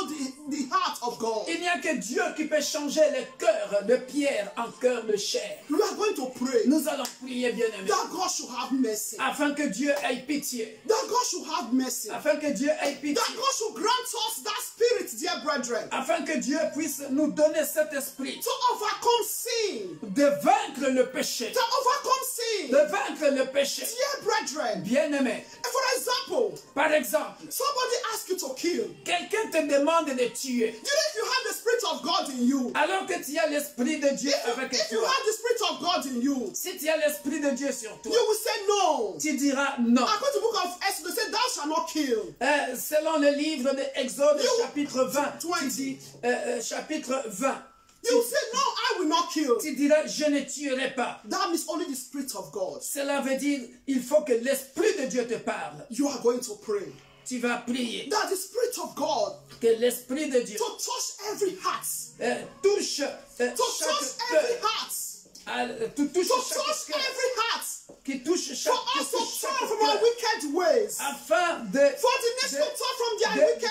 the heart of God. Il n'y a que Dieu qui peut changer le cœur de pierre en cœur de chair. We are going to pray Nous allons prier, bien-aimés, that God should have mercy. afin que Dieu ait pitié. That God should have mercy. Afin que Dieu ait pitié. That God should grant us that spirit, dear brethren, Afin que Dieu puisse nous donner cet esprit to overcome sin. de vaincre le péché. To overcome sin. De vaincre le péché. Dear brethren, Bien-aimé, for example, par exemple, somebody asks you to kill. quelqu'un te demande de tuer. Do you know if you have the spirit of God in you? Alors que tu as l'esprit de Dieu avec If you toi. have the spirit of God in you, Si tu as l'esprit de Dieu sur toi, you will say no. tu diras non. According to the book of Exodus, it says, "Thou shalt not kill." Selon le livre de Exode, You- chapitre 20, tu 20. dis, chapitre 20, You will say, "No, I will not kill." tu diras, je ne tuerai pas. That means only the spirit of God. Cela veut dire, il faut que l'esprit de Dieu te parle. You are going to pray Tu vas prier that the spirit of God que l'esprit de Dieu to touch every heart, touche to chaque touch every cœur, heart, touche to chaque touch cœur, every heart, qui touche chaque for us to turn from cœur, our wicked ways, afin for the nation to turn from their wicked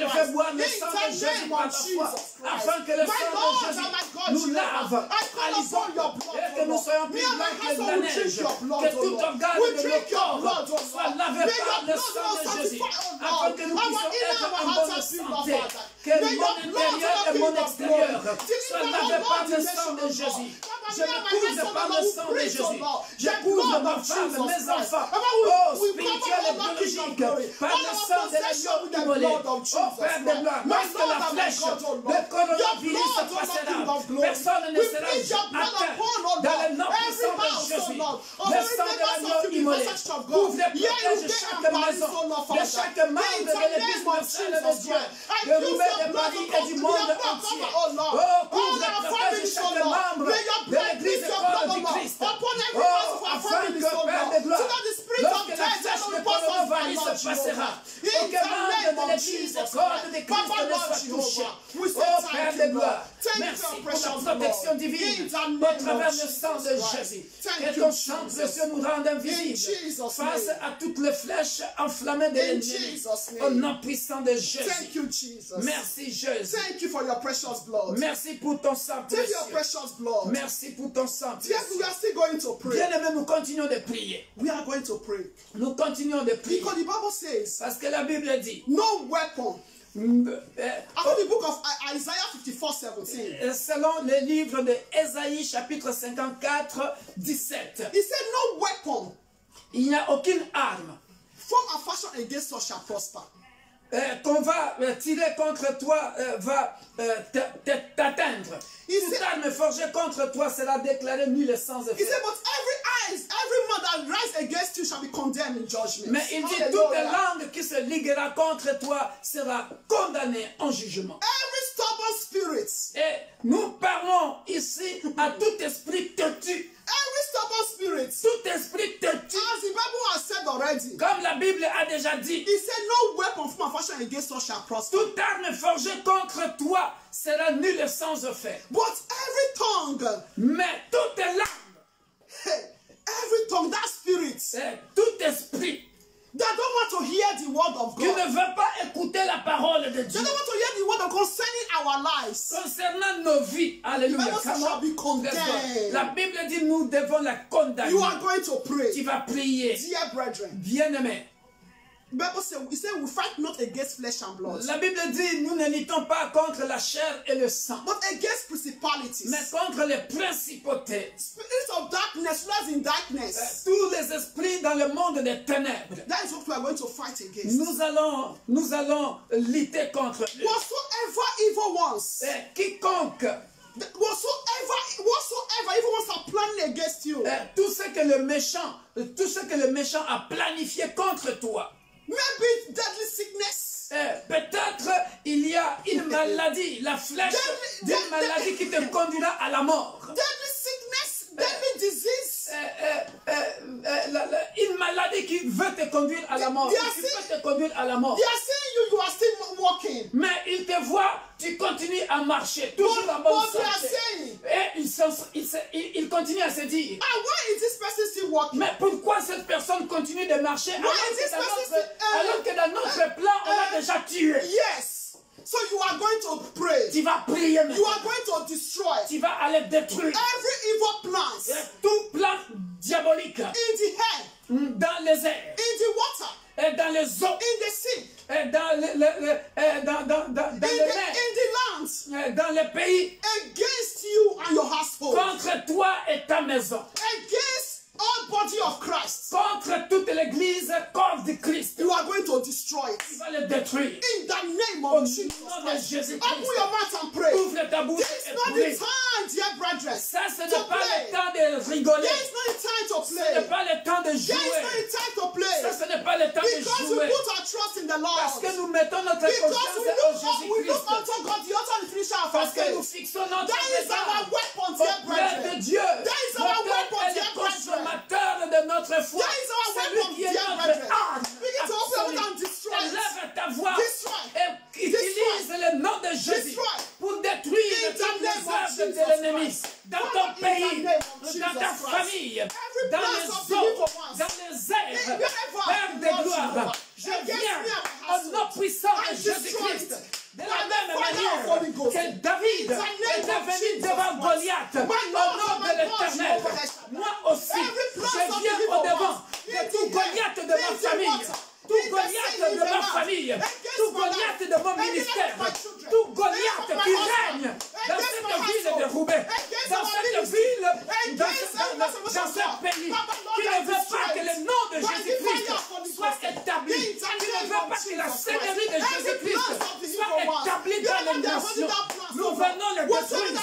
le fais boire le sang de Jésus par la foi, afin que le sang de Jésus nous lave à l'hypocrite et que nous soyons plus blancs que la neige, que tout organe de nos corps soit lavé par le sang de Jésus, afin que nous puissions être en bonne santé, que mon intérieur et mon extérieur soient lavés par le sang de Jésus. Je me couvre par le sang de Jésus. Je couvre ma femme, mes enfants. Oh, spirituel et biologique, par le sang de l'agneau immolé. Oh, Père de gloire, lorsque la flèche de coronavirus se passera, personne ne sera atteint dans le nom puissant de Jésus. Le sang de l'agneau immolé couvre et protège chaque maison, de chaque membre de l'église universelle de Dieu, de Roubaix, de Paris et du monde entier. Oh, couvre et protège chaque membre de l'église et corps du Christ. Oh, afin que, Père de gloire, lorsque la flèche de coronavirus se passera, aucun membre de l'église, corps de Christ ne soit touché. Oh, Père de gloire, merci pour la protection divine au travers du sang de Jésus. Que ton sang précieux nous rende invisibles face à toutes les flèches enflammées de l'ennemi. Au nom puissant de Jésus. Merci Jésus. Merci pour ton sang précieux. Merci pour ton sang précieux. Bien aimé, nous continuons de prier. Nous continuons de prier. Parce que la Bible dit, no weapon. After the book of Isaiah 54:17. Selon le livre de Ésaïe chapitre 54, 17. He said no weapon. Il n'y a aucune arme. Form and fashion against us shall prosper. Qu'on va tirer contre toi va t'atteindre. Toute arme forgée contre toi sera déclarée nulle sans effet. He said, but every mouth that rise against you shall be condemned in judgment. Mais il dit, toute langue qui se liguera contre toi sera condamnée en jugement. Every stubborn spirit. Et nous parlons ici à tout esprit têtu. Every stubborn spirit. Tout esprit têtu. As the Bible has said already. Comme la Bible a déjà dit. He said, no weapon formed and fashioned against us shall prosper. Toute arme forgée contre toi sera nulle sans effet. But every tongue. Mais toute langue. Every tongue, that spirit. Tout esprit. That don't want to hear the word of God. Qui ne veut pas écouter la parole de Dieu. They don't want to hear the word of concerning our lives. Concernant nos vies. Alléluia. La Bible dit nous devons la condamner. You are going to pray. Tu vas prier. Dear brethren. Bien-aimés. The Bible says, we fight not against flesh and blood. La Bible dit, nous ne luttons pas contre la chair et le sang. But against principalities. Mais contre les principautés. Spirits of darkness, lies in darkness. Tous les esprits dans le monde des ténèbres. That is what we are going to fight against. Nous allons lutter contre eux. Whatsoever evil ones. Quiconque. Whatsoever evil ones are planning against you. Tout ce que le méchant a planifié contre toi. Maybe deadly sickness. Peut-être il y a une maladie, la flèche d'une maladie qui te conduira à la mort. Deadly sickness, deadly disease. Une maladie qui veut te conduire à la mort. Qui peut te conduire à la mort. They are saying you are still walking. Mais il te voit, tu continues à marcher, toujours en bonne santé. Et il continue à se dire, why is this person still walking? Mais pourquoi cette personne continue de marcher alors que dans notre plan, on l'a déjà tué? Yes. So you are going to pray. Tu vas prier maintenant. You are going to destroy. Tu vas aller détruire. Every evil plans. Tout plan diabolique. In the air. Dans les airs. In the water. Et dans les eaux. In the sea. Et dans les mers. In the lands. Dans les pays. Against you and your household. Contre toi et ta maison. Against all body of Christ. Contre toute l'église, corps de Christ. You are going to destroy it. Tu vas le détruire. In the name of Jesus Christ. Open your mouth and pray. Ouvre ta bouche This et is not prie. the time, dear brethren. Ça, ce n'est pas le temps de rigoler. There is not the time to play. Ce n'est pas le temps de jouer. There is not the time to play. Ça, ce n'est pas le temps de Because jouer. we put our trust in the Lord. Parce que nous mettons notre confiance en we look Jésus-Christ. unto God, the author and finisher of our Parce que nous faith. fixons notre That is our weapon, dear auprès brethren. de Dieu. That is our weapon, L'auteur et dear le brethren. consommateur de notre foi. That is our Celui weapon, qui est dear notre brethren. âme. Begin to open it and destroy it. Lève ta voix Destroy. et utilise le nom de Jésus Destroy. pour détruire In the toutes les name of œuvres de Jesus l'ennemi. Christ. Dans Father, ton in the pays, name of dans Jesus ta Christ. famille, Every dans plans les of the eaux, evil ones. dans les airs. Wherever Père de God gloire, you are. je Against viens me and my au household. nom puissant I de destroy Jésus-Christ. it. De la By the même fire of manière Holy Ghost. que David In the name est of venu Jesus devant Christ. Goliath My au Lord nom and de my God, l'Éternel. Jehovah Shammah. Moi aussi, Every plan je of the viens evil au-devant ones. de In tout the Goliath air, de ma in the famille. water, Tout in the Goliath sea, in de the ma land, famille, against tout my Goliath life, de mon against ministère, my children, tout against Goliath my qui husband, règne dans against cette my ville de household, Roubaix, against dans our cette ministry, ville la seigneurie de Jésus-Christ soit établie dans les nations. Nous venons les détruire.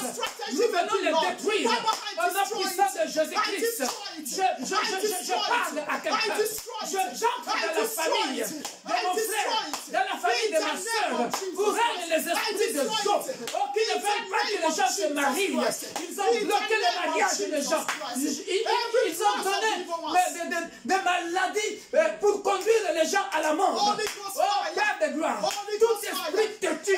Nous venons les détruire. Au nom puissant de Jésus-Christ. Je parle à quelqu'un. J'entre dans la famille de mon frère, dans la famille de ma soeur, pour rendre les esprits de Job, qui ne veulent pas que les gens se marient. Ils ont bloqué le mariage des gens. Ils ont donné des maladies pour conduire les gens à la mort. Oh Père de gloire, tout esprit têtu,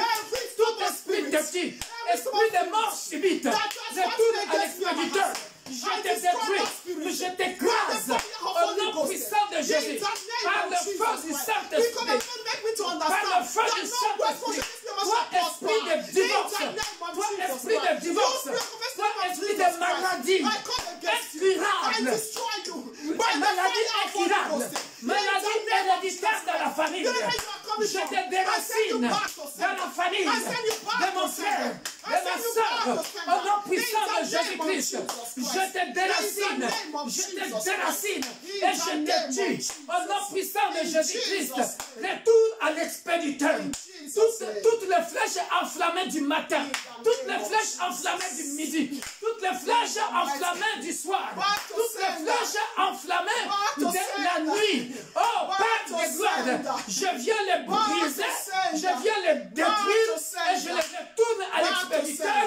esprit de mort subite, retourne à l'expéditeur. Je te détruis, je t'écrase au nom puissant de Jésus, par le feu du Saint-Esprit, par le feu du Saint-Esprit. Toi, esprit de divorce, toi, esprit de divorce, toi, esprit de maladie incurable, maladie incurable, maladie héréditaire dans la famille. Je te déracine dans la famille de mon frère, de ma soeur, au nom puissant de Jésus-Christ. Je te déracine et je te tue au nom puissant de Jésus-Christ. Retourne à l'expéditeur. Toutes les flèches enflammées du matin, toutes les flèches enflammées du midi, toutes les flèches enflammées du soir, toutes les flèches enflammées de la nuit. Oh Père de gloire, je viens les briser, je viens les détruire et je les retourne à l'expéditeur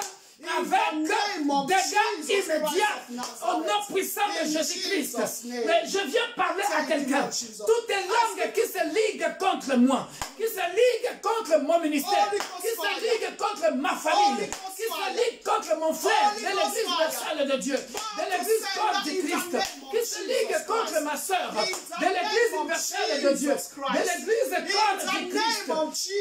avec dégâts immédiats au nom puissant de Jésus-Christ. Mais je viens parler à quelqu'un. Toutes les langues qui se liguent contre moi, qui se liguent contre mon ministère, qui se liguent contre ma famille, qui se liguent contre mon frère de l'église universelle de Dieu, de l'église corps du Christ, qui se liguent contre ma soeur, de l'église universelle de Dieu, de l'église corps du Christ.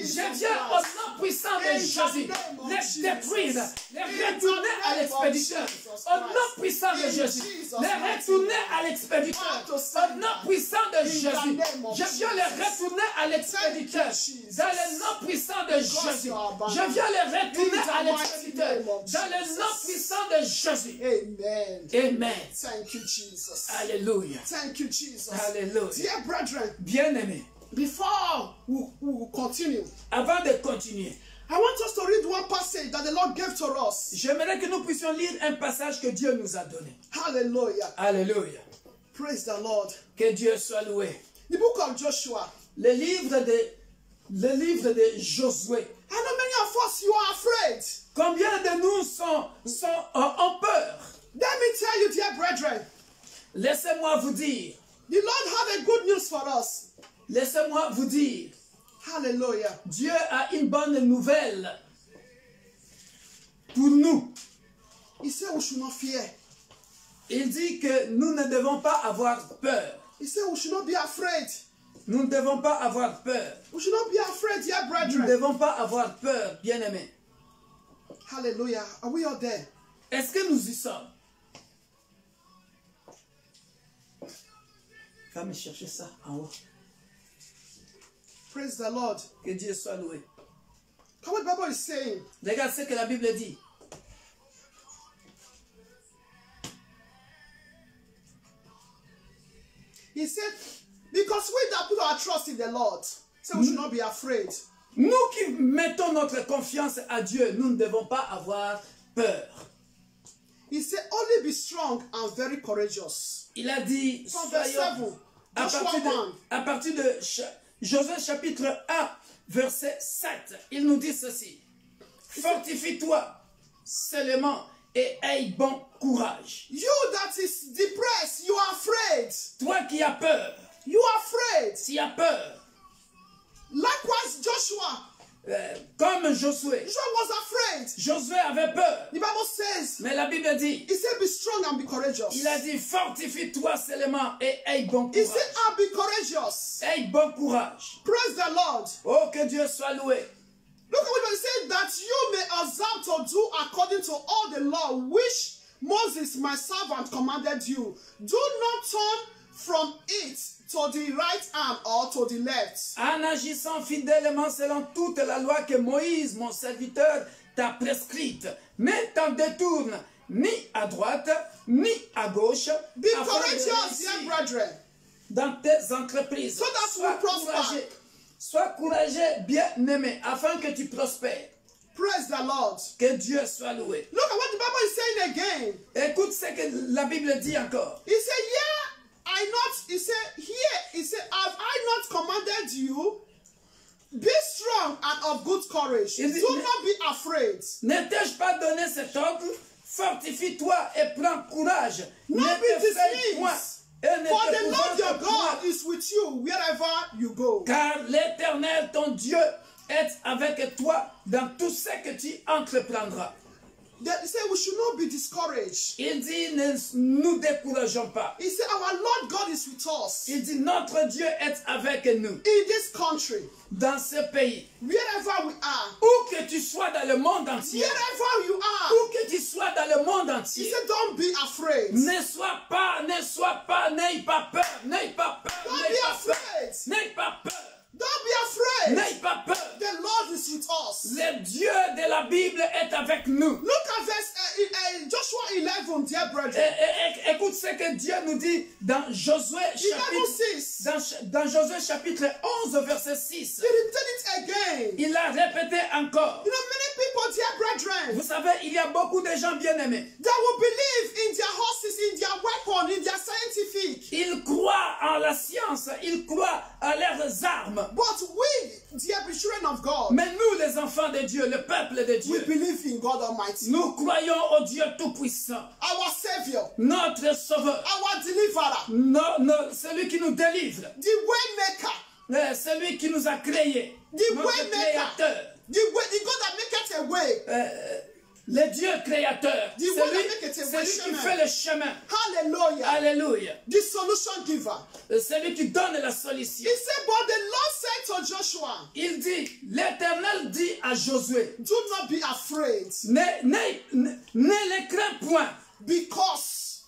Je viens au nom puissant de Jésus les détruire, les retourner à l'expéditeur. Au nom puissant de Jésus. Les retourner à l'expéditeur. Au nom puissant de Jésus. Je viens les retourner à l'expéditeur. Dans le nom puissant de Jésus. Je viens les retourner à l'expéditeur. Dans le nom puissant de Jésus. Amen. Amen. Thank you, Jesus. Alléluia. Thank you, Jesus. Alléluia. Dear brethren, bien-aimés, before we continue, avant de continuer, I want us to read one passage that the Lord gave to us. J'aimerais que nous puissions lire un passage que Dieu nous a donné. Hallelujah. Alléluia. Praise the Lord. Que Dieu soit loué. The book of Joshua. Le livre de Josué. I know many of us, you are afraid. Combien de nous ont peur? Let me tell you, dear brethren. Laissez-moi vous dire. The Lord have a good news for us. Laissez-moi vous dire. Hallelujah. Dieu a une bonne nouvelle pour nous. He said we should not fear. Il dit que nous ne devons pas avoir peur. He said we should not be afraid. Nous ne devons pas avoir peur. We should not be afraid, dear brethren. Nous ne devons pas avoir peur, bien-aimés. Hallelujah. Are we all there? Est-ce que nous y sommes? Va me chercher ça en haut. Praise the Lord. Que Dieu soit loué. Come what the Bible is saying. Regarde ce que la Bible dit. He said, because we that put our trust in the Lord, so we should not be afraid. Nous qui mettons notre confiance à Dieu, nous ne devons pas avoir peur. He said, only be strong and very courageous. Il a dit, From verse 7, à partir de Josué chapitre 1, verset 7, il nous dit ceci. Fortifie-toi seulement et aie bon courage. You that is depressed, you are afraid. Toi qui as peur, you are afraid. Tu as peur. Likewise, Joshua. Comme Josué. Joshua was afraid. Josué avait peur. The Bible says. Mais la Bible dit. He said, "Be strong and be courageous." Il a dit, fortifie-toi seulement et aie bon courage. He said, "I'll be courageous." Aie bon courage. Praise the Lord. Oh, que Dieu soit loué. Look at what it says, that you may observe to do according to all the law which Moses, my servant, commanded you. Do not turn from it to the right hand or to the left. En agissant fidèlement selon toute la loi que Moïse, mon serviteur, t'a prescrite, ne t'en détourne ni à droite, ni à gauche. Be courageous, dear brethren. Dans tes entreprises. So that we prosper. Sois courageux, bien-aimé, afin que tu prospères. Praise the Lord. Que Dieu soit loué. Look at what the Bible is saying again. Écoute ce que la Bible dit encore. He said, he said, have I not commanded you? Be strong and of good courage. Do not be afraid. Ne t'ai-je pas donné cet ordre? Fortifie-toi et prends courage. Not ne be te fais dismayed. point. Et ne For te the Lord your épouvante God point. is with you wherever you go. Car l'Éternel, ton Dieu, est avec toi dans tout ce que tu entreprendras. He said we should not be discouraged. Il dit, ne nous décourageons pas. He said our Lord God is with us. Il dit, notre Dieu est avec nous. In this country, dans ce pays. wherever we are, Où que tu sois dans le monde entier. wherever you are, Où que tu sois dans le monde he entier. said don't be afraid. Ne sois pas, n'aie pas peur, n'aie pas peur, Don't n'aie be pas peur, afraid. n'aie pas peur, Don't be afraid. n'aie pas peur. The Lord is with us. Le Dieu de la Bible est avec nous. Look at verse Joshua 11, dear brethren. Écoute ce que Dieu nous dit dans Josué dans Josué chapitre 11 verset 6. He repeated it again. Il a répété encore. You know, many people, dear brethren, Vous savez, il y a beaucoup de gens bien-aimés. that will believe in their horses, in their weapon, in their scientific. Ils croient en la science, ils croient à leurs armes. But we, dear children of God, Mais nous, les enfants de Dieu, le peuple de we Dieu, believe in God Almighty, nous croyons au Dieu Tout-Puissant, our Savior, notre Sauveur, our Deliverer, celui qui nous délivre, the Waymaker, celui qui nous a créés, the notre Waymaker, Créateur, the God that maketh a way. le Dieu Créateur, The one that maketh a way, celui qui chemin. fait le chemin. Hallelujah. Alléluia. The solution giver. Celui qui donne la solution. He said, but the Lord said to Joshua, Il dit, l'Éternel dit à Josué, do not be afraid, ne les crains point, because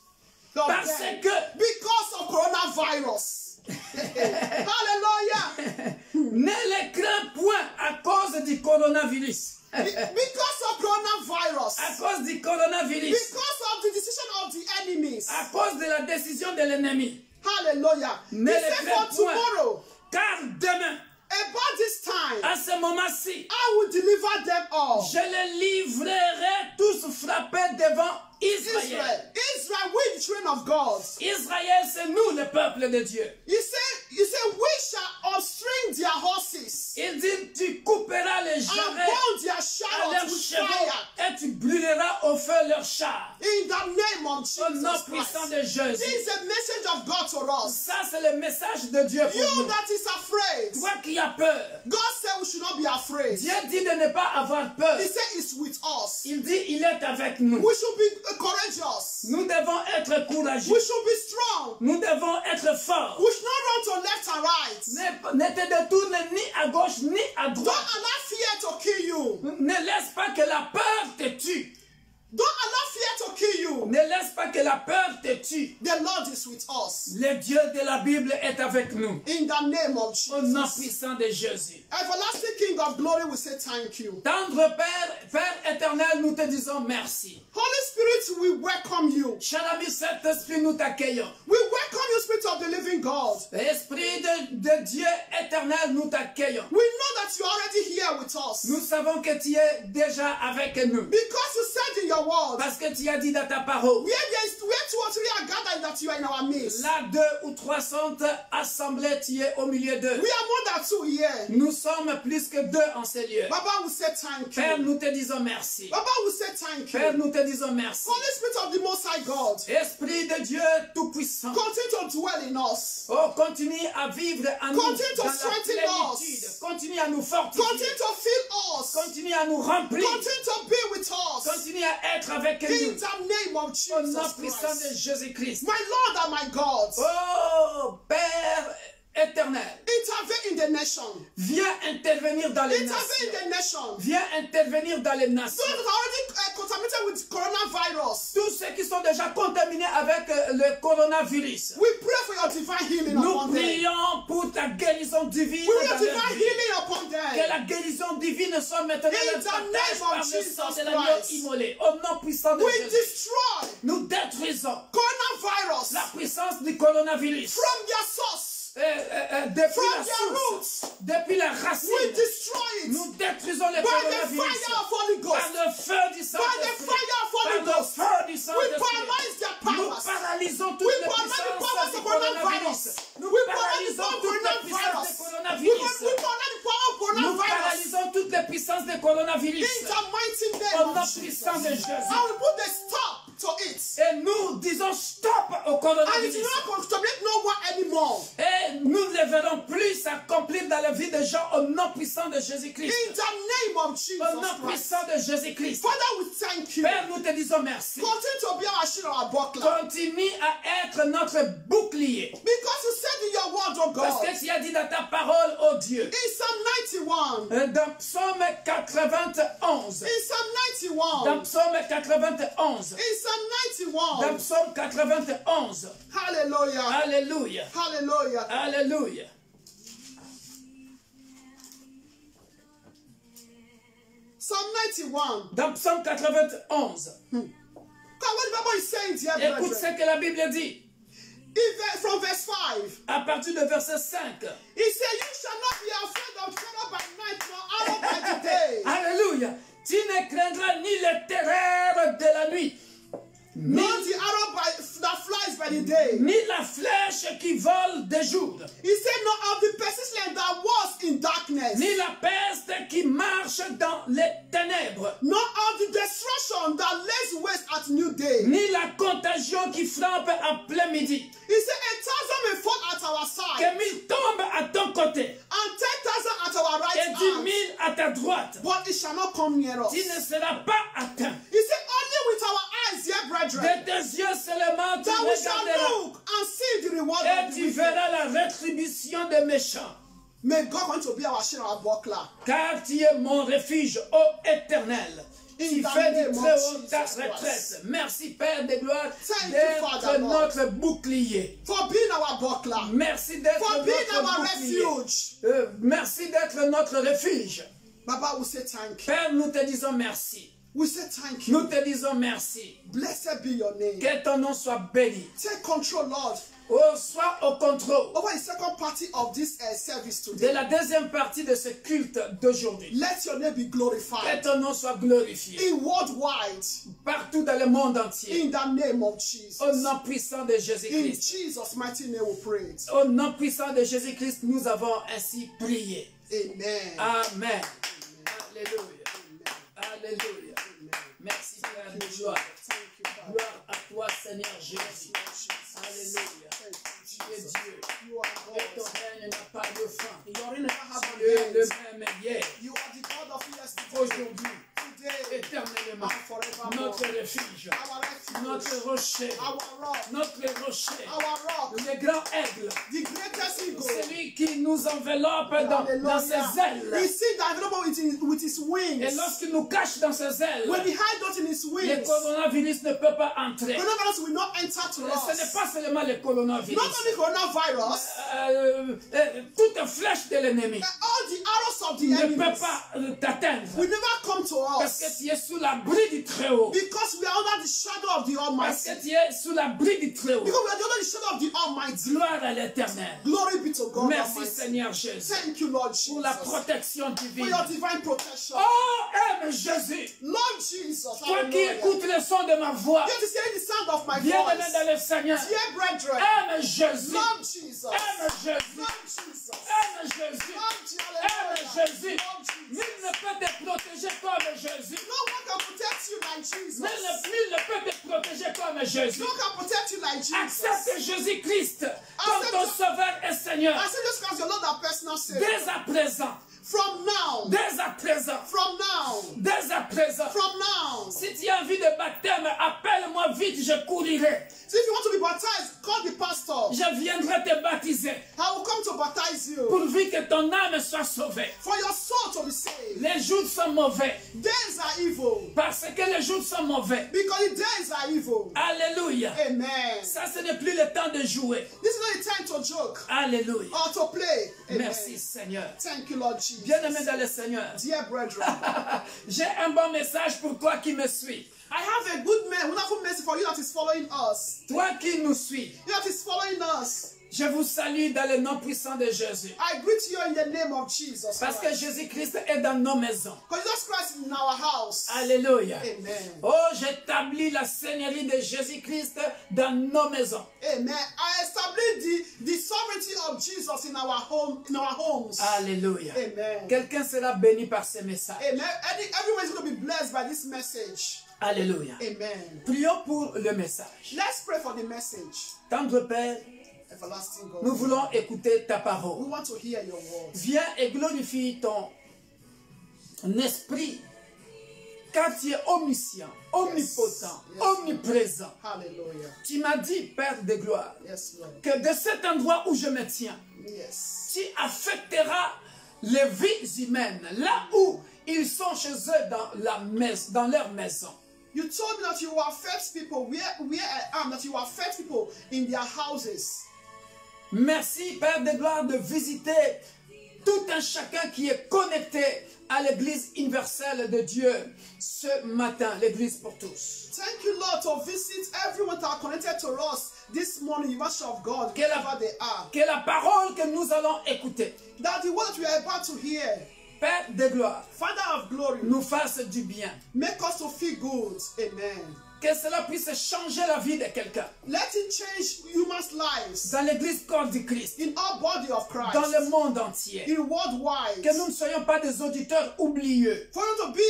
parce because of coronavirus. Hallelujah. ne les crains point à cause du coronavirus. Because of coronavirus. À cause du coronavirus. Because of the decision of the enemies. À cause de la décision de l'ennemi. Hallelujah. Ne He les said crains for point. tomorrow, Car demain, about this time, à ce moment-ci, I will deliver them all. je les livrerai tous frappés devant Israël. Israel, we the children of God. Israël, c'est nous, le peuple de Dieu. He said, we shall upstring their horses Il dit, tu couperas les and jarrets burn their à chariots leurs with chevaux fire. et tu brûleras au feu leurs chars. In the name of Au nom Jesus puissant Christ. de Jésus. This is a message of God to us. Ça, c'est le message de Dieu pour You nous. that is afraid, Toi qui as peur, God said we should not be afraid. Dieu dit de ne pas avoir peur. He said it's with us. Il dit, il est avec nous. We should be courageous. Nous devons être courageux. We should be strong. Nous devons être forts. We should not run to left and right. Ne te détourne ni à gauche ni à Don't droite. allow fear to kill you. Ne laisse pas que la peur te tue. Don't allow fear to kill you. Ne laisse pas que la peur te tue. The Lord is with us. Le Dieu de la Bible est avec nous. In the name of Au nom Jesus. puissant de Jésus. Everlasting King of glory, we say thank you. Tendre Père, Père éternel, nous te disons merci. Holy Spirit, we welcome you. Cher ami Saint-Esprit, nous t'accueillons. We welcome you, Spirit of the living God. Esprit de Dieu éternel, nous t'accueillons. We know that you're already here with us. Nous savons que tu es déjà avec nous. Because you said in your word, Parce que tu as dit dans ta parole, where two or three are gathered, that you are in our midst. là 2 ou 3 sont assemblés, tu es au milieu d'eux. We are more than two here. Nous sommes plus que 2 en ces lieux. Baba, we say thank Père, you. nous te disons merci. Baba, we say thank Père, you. nous te disons merci. Holy Spirit of the Most High God, Esprit de Dieu Tout-Puissant, continue to dwell in us. oh, continue à vivre en nous Continue to dans la strengthen plénitude. us. Continue à nous fortifier. Continue to fill us. Continue à nous remplir. Continue to be with us. Continue à être avec In nous. the name of Au nom Jesus puissant de Christ. Jésus-Christ. My Lord and my God, Oh, Père éternel, intervene in the nation. viens intervenir dans les Intervene nations. in the nation. Viens intervenir dans les nations. Those that are already contaminated with coronavirus, Tous ceux qui sont déjà contaminés avec le coronavirus. we pray for your divine healing Nous upon them. prions pour ta guérison divine We dans will leur divine vie. healing upon Que them. la guérison divine soit maintenant In le the partage name of par le sang Jesus de l'agneau Christ. immolé. Au nom puissant de We Jésus. destroy Nous détruisons coronavirus la puissance du coronavirus from their source. depuis la source, depuis la racine. We destroy it. Nous détruisons les By the coronavirus fire of Holy par Ghost. le feu du By the Saint-Esprit. fire of Holy Par le Ghost. feu du We Saint-Esprit. paralyze their Nous powers. paralysons toutes We les paralyze the powers puissances du of coronavirus. coronavirus. Nous We paralyze the paralysons power of toutes les puissances coronavirus. du We coronavirus. paralyze the power of Nous coronavirus. paralysons toutes les puissances du coronavirus. In the mighty name Au of nom Jesus. puissant de Jésus. And we put a stop to it. Et nous disons stop au And it coronavirus. will not contaminate no one anymore. Et nous ne le verrons plus s'accomplir dans la vie des gens au nom puissant de Jésus-Christ. In the name of Jesus Au nom Christ. puissant de Jésus-Christ. Father, we thank you. Père, nous te disons merci. Continue to be our shield, our buckler. Continue à être notre bouclier. Because you said in your word, oh Parce God, que tu as dit dans ta parole, oh Dieu, in Psalm 91, dans Psaume 91, in Psalm 91, dans Psaume 91, in Psalm dans 91, Psaume 91, hallelujah, Alléluia, hallelujah. Alléluia. Psalm 91. Dans Psaume 91, God, what the Bible is saying, dear écoute brethren, ce que la Bible dit. from verse 5, À partir de verset 5. he said, you shall not be afraid of terror by night, nor arrow by the day, Alléluia. Tu ne craindras ni les terreurs de la nuit, nor the arrow that flies by the day. ni la flèche qui vole de jour, He said, nor of the pestilence that was in darkness, ni la peste qui marche dans les ténèbres, nor of the destruction that lays waste at new day. ni la contagion qui frappe à plein midi. He said, 1,000 may fall at our side, Que 1000 tombent à ton côté and 10,000 at our right et 10 000 hand, à ta droite. but it shall not come near us. Tu ne seras pas atteint. He said, only with our eyes, dear brethren, De tes yeux seulement tu that we shall regarderas look and see the reward et of the tu wicked. verras la rétribution des méchants. May God want to be our shield, our buckler. Car tu es mon refuge, ô Éternel. Tu In the fais name du of très haut ta Jesus retraite. Christ. Merci Père de gloire Thank you, d'être Father, Lord. notre bouclier. For being our buckler, Merci d'être for being notre our bouclier. refuge. Merci d'être notre refuge. Baba, we say thank you. Père, nous te disons merci. We say thank you. Nous te disons merci. Blessed be your name. Que ton nom soit béni. Take control, Lord, Oh, sois au contrôle over the second party of this service de today. la deuxième partie de ce culte d'aujourd'hui. Let your name be Que glorified ton nom soit glorifié in worldwide, partout dans le monde entier. in the name of Au Jesus. nom puissant de In Jésus-Christ. Jesus' mighty name we pray. Au nom puissant de Jésus-Christ, nous avons ainsi prié. Amen. Amen. Alléluia. Alléluia. Merci Père de gloire. Thank you, Father. Gloire à toi Seigneur Jésus. Alléluia. Tu es Dieu. You are Et ton God. règne n'a pas de fin. Your reign never has Tu es an le end. même hier, You are the God of yesterday, aujourd'hui, today, éternellement. and forevermore. Notre refuge, Our refuge, notre rocher, our rock, notre rocher, our rock, le grand aigle, the greatest eagle. celui qui nous enveloppe dans ses Hallelujah. We ailes. see the envelope with his Et wings. lorsqu'il nous cache dans ses ailes, When he hides us in his le wings, coronavirus ne peut pas entrer. coronavirus will not enter to Ce n'est us. pas seulement le coronavirus. Not only coronavirus, Toute flèche de l'ennemi all the arrows of the ne peut enemies pas t'atteindre. will never come to Parce que us tu es sous l'abri du Très-Haut. because we are under the shadow of the Parce Almighty. que tu es sous l'abri du Très-Haut. Because we are under the shadow of the Almighty. Gloire à l'Éternel. Glory be to God Merci Almighty. Seigneur Jésus Thank you, Lord pour la Jesus, protection for divine. your divine protection. Oh, aime Jésus. Lord Jesus, Toi qui hallelujah. écoutes le son de ma voix, You have to hear the sound of my viens maintenant voice. dans le Seigneur. Dear brethren, Aime Jésus. Lord Jesus, Aime Jésus. Lord Jesus, Aime Jésus. Lord Jesus, Aime Jésus. Lord Nul Jesus. ne peut te protéger comme Jésus. No one can protect you like Jesus. Nul ne peut te protéger comme Jésus. No one can protect you like Jesus. Accepte Jésus-Christ comme ton Sauveur et Seigneur. I say just because your Lord and personal Savior. Dès à présent. From now, Dès à présent. from now, Dès à présent. from now. Si tu as envie de baptême, appelle-moi vite, je courirai. So if you want to be baptized, call the pastor. Je viendrai te baptiser. I will come to baptize you. Pourvu que ton âme soit sauvée. For your soul to be saved. Les jours sont mauvais. Days are evil. Parce que les jours sont mauvais. Because the days are evil. Alléluia. Amen. Ça, ce n'est plus le temps de jouer. This is not the time to joke Alléluia. or to play. Amen. Merci Seigneur. Thank you, Lord Jesus. Bien-aimé dans le Seigneur. Dear brethren, J'ai un bon message pour toi qui me suis. I have a good man, wonderful message for you that is following us. Toi qui nous suis. You that is following us. Je vous salue dans le nom puissant de Jésus. I greet you in the name of Jesus Parce que Christ. Jésus-Christ est dans nos maisons. Because Jesus Christ is in our house. Alléluia. Amen. Oh, j'établis la seigneurie de Jésus-Christ dans nos maisons. Amen. I establish the sovereignty of Jesus in our homes. Alléluia. Amen. Quelqu'un sera béni par ce message. Amen. Everyone is going to be blessed by this message. Alléluia. Amen. Prions pour le message. Let's pray for the message. Tendre Père, Everlasting God. nous voulons écouter ta We parole. want to hear your words. Viens et glorifie ton esprit, car tu es omniscient, omnipotent, Yes. omniprésent. Hallelujah. Tu m'as dit, Père de gloire, Yes, Lord. que de cet endroit où je me tiens, Yes. tu affecteras les vies humaines, là où ils sont chez eux dans leur maison. You told me that you will affect people where I am, that you will affect people in their houses. Merci, Père de gloire, de visiter tout un chacun qui est connecté à l'Église universelle de Dieu ce matin, l'Église pour tous. Thank you, Lord, to visit everyone that are connected to us this morning, University of God, Que la- wherever they are. Que la parole que nous allons écouter, That the word that we are about to hear, Père de gloire, Father of glory, nous fasse du bien. make us to feel good. Amen. Que cela puisse changer la vie de quelqu'un. Let it change humans' lives Dans l'Église corps du Christ, in our body of Christ, dans le monde entier. in worldwide. Que nous ne soyons pas des auditeurs oublieux, For you to be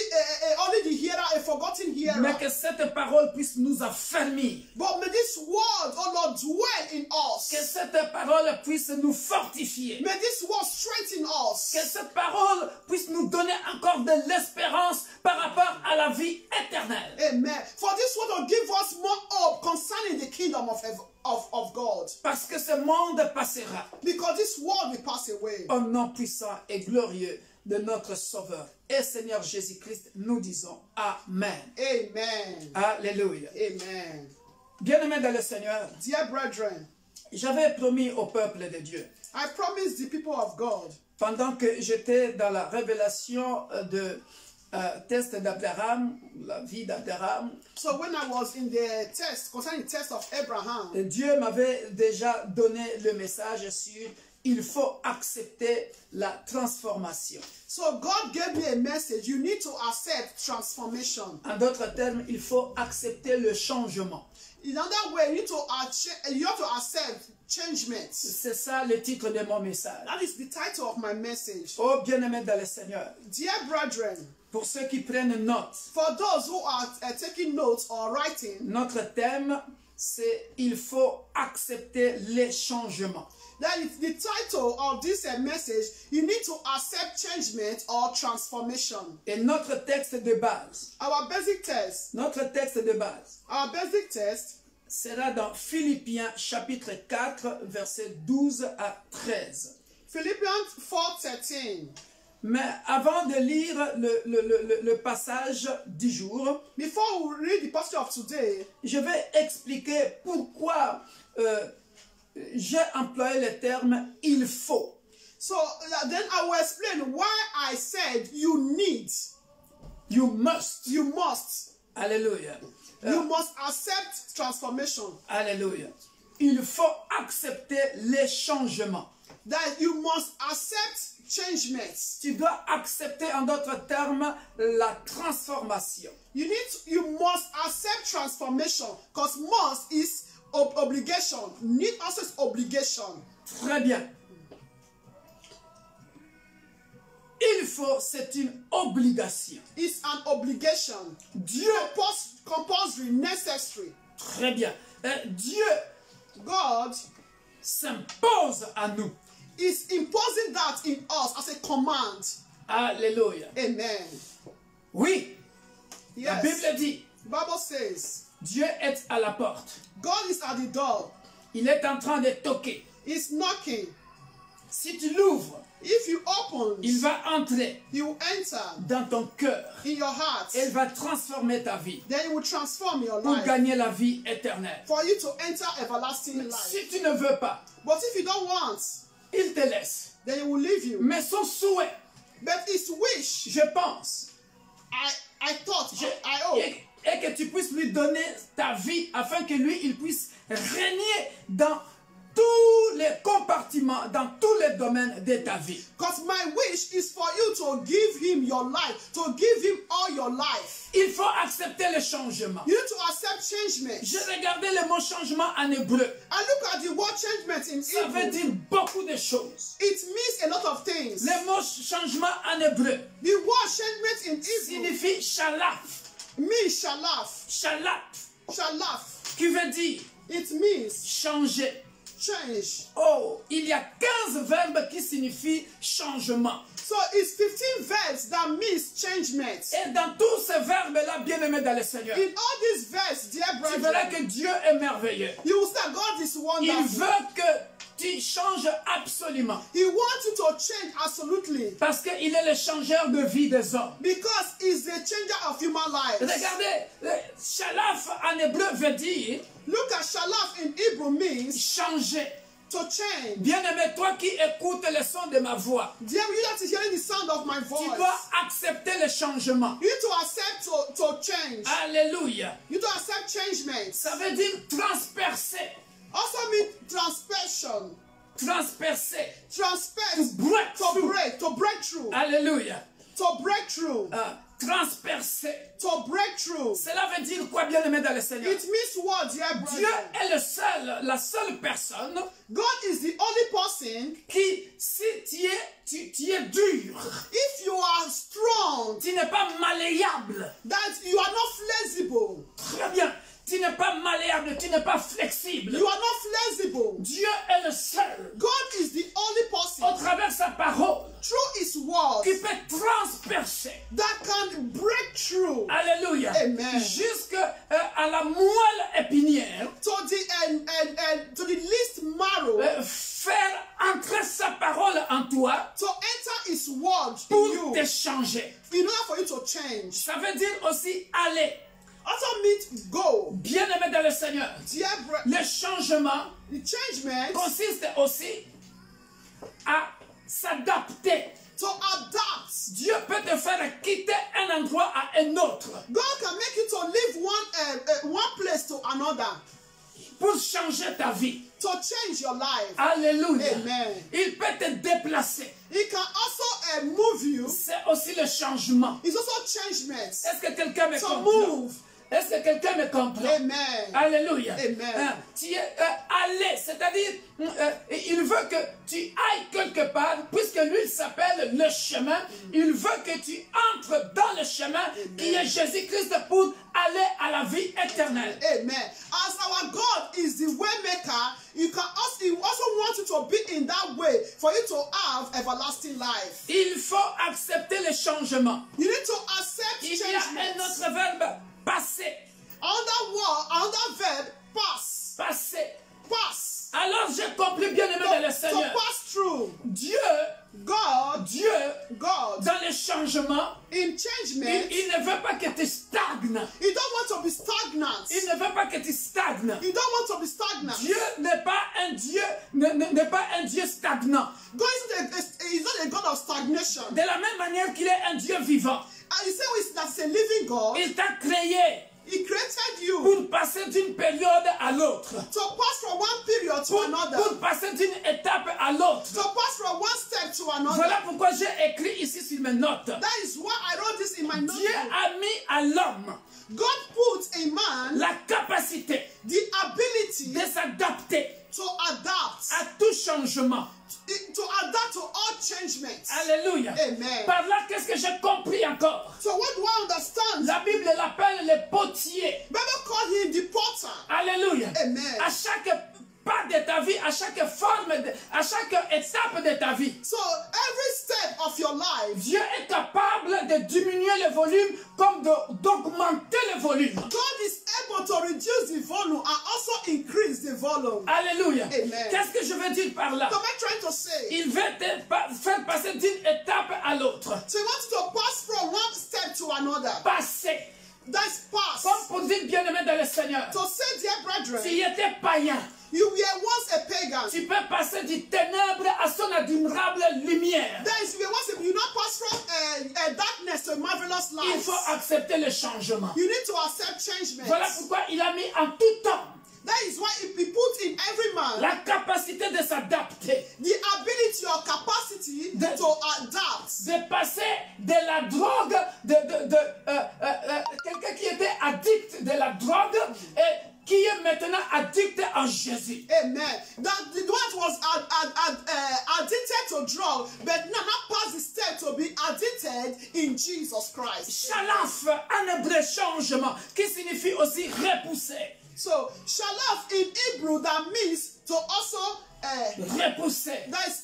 only the hearer, a forgotten hearer. mais que cette parole puisse nous affermir. But may this word, oh Lord, dwell in us. Que cette parole puisse nous fortifier. May this word strengthen us. Que cette parole puisse nous donner encore de l'espérance par rapport à la vie éternelle. Amen. For this word will give us more hope concerning the kingdom of God. Parce que ce monde passera. Because this world will pass away. Au nom puissant et glorieux de notre Sauveur et Seigneur Jésus-Christ, nous disons Amen. Amen. Alléluia. Amen. Bien-aimés dans le Seigneur, Dear brethren, j'avais promis au peuple de Dieu, I promise the people of God, pendant que j'étais dans la révélation de test d'Abraham, la vie d'Abraham, so when I was in the test, concerning the test of Abraham, Dieu m'avait déjà donné le message sur il faut accepter la transformation. so God gave me a message. You need to accept transformation. En d'autres termes, il faut accepter le changement. In another way, you have to accept changements. C'est ça le titre de mon message. That is the title of my message. Oh bien-aimés dans le Seigneur, Dear brethren, pour ceux qui prennent note, for those who are taking notes or writing, notre thème c'est il faut accepter les changements. that is the title of this message. You need to accept changement or transformation. Et notre texte de base, Our basic test, our basic test sera dans Philippiens chapitre 4, versets 12 à 13. Philippians 4:13. Mais avant de lire le passage du jour, Before we read the passage of today, je vais expliquer pourquoi j'ai employé le terme « il faut ». so then I will explain why I said you need, You must. you must, Alléluia. you must accept transformation. Alléluia. Il faut accepter les changements. That you must accept changements. Tu dois accepter, en d'autres termes, la transformation. You must accept transformation, because must is obligation. Need also is obligation. Très bien. Il faut, c'est une obligation. It's an obligation. Dieu, Compulsory, necessary. très bien. Dieu God s'impose à nous. is imposing that in us as a command. Alléluia. Amen. Oui, la Yes. Bible dit, The Bible says, Dieu est à la porte. God is at the door. Il est en train de toquer. He's knocking. Si tu l'ouvres, If you open, il va entrer he will enter dans ton cœur. in your heart. Il va transformer ta vie Then he will transform your pour life gagner la vie éternelle. for you to enter everlasting life. Si tu ne veux pas, But if you don't want, il te laisse. then he will leave you. Mais son souhait, But his wish, je pense, I thought, I hope, est que tu puisses lui donner ta vie afin que lui, il puisse régner dans tous les compartiments, dans tous les domaines de ta vie. Because my wish is for you to give him your life, to give him all your life. Il faut accepter le changement. You need to accept changement. J'ai regardé le mot changement en hébreu. And look at the word changement in Ça veut Hebrew. dire beaucoup de choses. It means a lot of things. Le mot changement en hébreu The word changement in Hebrew signifie shalaf. means shalaf. Shalaf, Shalaf. qui veut dire It means changer. change. Oh, il y a 15 verbes qui signifient changement. So it's 15 verbs that means changement. Et dans tous ces verbes-là, bien-aimés dans le Seigneur, In all these verbs, dear tu verras brethren, que Dieu est merveilleux. you will say God is Il wonderful. veut que tu changes absolument. He wants you to change absolutely Parce qu'il est le changeur de vie des hommes. because he's the changer of human lives. Regardez, shalaf en hébreu veut dire Look at shalaf in Hebrew means changer. to change. Bien-aimé, toi qui écoutes le son de ma voix, Dear, you that is hearing the sound of my tu voice, dois accepter le changement. you need to accept to change. Alléluia. You need to accept changement. Ça veut dire transpercer. Also means transpersion. Transpercer. Transperse. Break To through. break. To break through. Alléluia. To break through. Transpercer. To break through. Cela veut dire quoi, bien-aimé dans le Seigneur? It means what, dear Dieu brother? est le seul, la seule personne God is the only person. qui, si tu es dur, If you are strong, tu n'es pas malléable. that you are not flexible. Très bien. Tu n'es pas malléable, tu n'es pas flexible. You are not flexible. Dieu est le seul, God is the only au person travers sa parole, through his word qui peut transpercer. that can break through Alléluia. Amen. Jusqu'à la moelle épinière, to the least marrow, faire entrer sa parole en toi to enter his word in pour you te changer. in order for you to change. Ça veut dire aussi aller. Also means go. Bien-aimé dans le Seigneur, Dear le changement the changement consiste aussi à s'adapter. to adapt. Dieu peut te faire quitter un endroit à un autre God can make you to leave one place to another pour changer ta vie. to change your life. Alléluia. Amen. Il peut te déplacer. He can also move you. C'est aussi le changement. It's also changement. Est-ce que quelqu'un me To comprend? move. Est-ce que quelqu'un me comprend? Amen. Alléluia. Amen. Tu es allé, c'est-à-dire, il veut que tu ailles quelque part, puisque lui, il s'appelle le chemin. Il veut que tu entres dans le chemin qui est Jésus-Christ pour aller à la vie éternelle. Amen. As our God is the way maker, he also wants you to be in that way for you to have everlasting life. Il faut accepter le changement. You need to accept Il y a un changement. autre verbe, passer. Another verb, pass. Passer. Pass. Alors j'ai compris, bien aimé dans le To Seigneur. pass through. Dieu, God, dans le changement, in changement, il ne veut pas que tu stagnes. he don't want to be stagnant. Il ne veut pas que tu stagnes. He don't want to be stagnant. Dieu n'est pas un Dieu, n'est pas un Dieu stagnant. God is not a God of stagnation. De la même manière qu'il est un Dieu vivant. And he said that's a living God. Il t'a créé He created you pour passer d'une période à l'autre. to pass from one period to another. Pour passer d'une étape à l'autre. To pass from one step to another. Voilà pourquoi j'ai écrit ici sur mes notes. That is why I wrote this in my Dieu notebook. a mis à l'homme God put a man la capacité the ability de s'adapter to adapt, à tout changement. to adapt to all changements. Alléluia. Amen. Par là, qu'est-ce que j'ai compris encore? So what do I understand? La Bible l'appelle le potier. Bible called him the potter. Alléluia. Amen. À chaque pas de ta vie, à chaque forme, à chaque étape de ta vie, So every step of your life, Dieu est capable de diminuer le volume comme d'augmenter le volume. God is able to reduce the volume and also increase the volume. Alléluia. Amen. Qu'est-ce que je veux dire par là? So what am I trying to say? Il veut te faire passer d'une étape à l'autre. So he wants to pass from one step to another. Passer. That's pass. Comme pour dire bien-aimé dans le Seigneur. To say, dear brethren, S'il était païen, you were once a pagan. tu peux passer du ténèbre à son admirable lumière. That is, you not pass from a darkness to a marvelous light. Il faut accepter le changement. You need to accept changement. Voilà pourquoi il a mis en tout temps That is why he put in every human, la capacité de s'adapter, the ability or capacity to adapt. de passer de la drogue, quelqu'un qui était addict de la drogue et qui est maintenant addict en Jésus. Amen. That the one was addicted to drug, but now pass the step to be addicted in Jesus Christ. Shalaf en hébreu changement, qui signifie aussi repousser. So shalaf in Hebrew that means to also Repousser. that is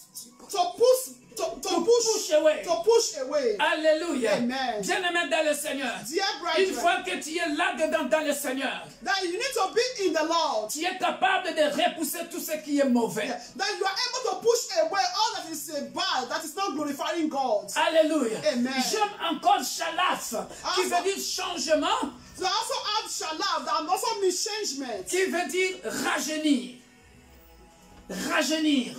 to push away. To push away. Alléluia. Amen. Bien-aimé dans le Seigneur. Dear Une brethren, fois que tu es là-dedans dans le Seigneur, that you need to be in the Lord. tu es capable de repousser tout ce qui est mauvais. That you are able to push away all that is bad, that is not glorifying God. Alléluia. Amen. J'aime encore Shalaf, qui veut dire changement, So I also have shalaf that also means changement. qui veut dire rajeunir. Rajeunir.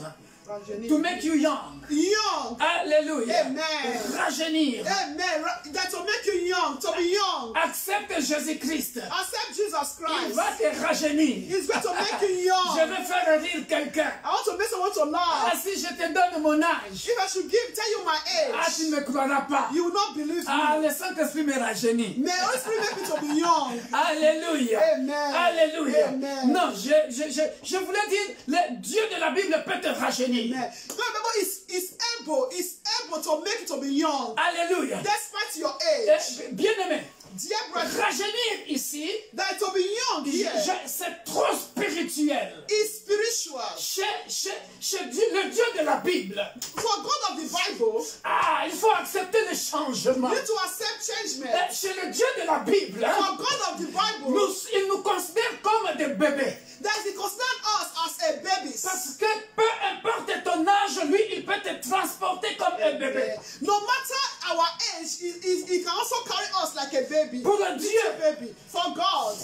To make you young. Young. Alléluia. Amen. Rajeunir. Amen. That to make you young, to be young. Accepte Jésus-Christ. Accept Jesus Il Christ. va te rajeunir. He's going to make you young. Je vais faire rire quelqu'un. I want to make someone to laugh. Ah, si je te donne mon âge, If I should tell you my ah, age, tu ne me croiras pas. you will not believe Ah, me. le Saint-Esprit me rajeunit. May Holy Spirit make me to be young. Alléluia. Amen. Alléluia. Amen. Non, je voulais dire, le Dieu de la Bible peut te rajeunir. Amen. No, remember, is able to make you to be young, Alléluia. despite your age. Bien-aimé, Dear brother, rajeunir ici, that to be young here c'est trop spirituel. is spiritual. Chez Dieu, le Dieu de la Bible, For God of the Bible, ah, il faut accepter le changement. you need to accept changement. Chez le Dieu de la Bible, For God of the Bible, il nous considère comme des bébés. that He considers us as a babies. Parce que peu importe ton âge, lui, il peut te transporter comme un bébé. No matter our age, He can also carry us like a baby. Pour le Dieu, Baby. For God,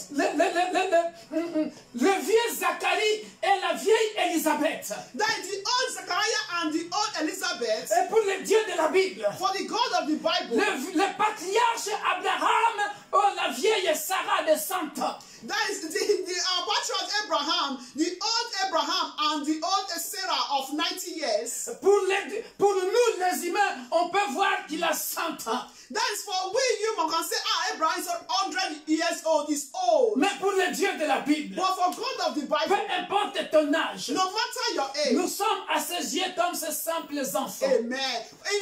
le vieux Zacharie et la vieille Élisabeth. that the old Zechariah and the old Elizabeth, Et pour le Dieu de la Bible, for the God of the Bible, le patriarche Abraham ou la vieille Sarah de 100 ans. that is our patriarch Abraham, the old Abraham and the old Sarah of 90 years. Pour nous, les humains, on peut voir qu'il a 100 ans. That is for we human can say, Abraham is 100 years old, is old. Mais pour le Dieu de la Bible, But for God of the peu Bible, importe ton âge, no matter your nous age, sommes à ses yeux comme ces simples enfants. amen. In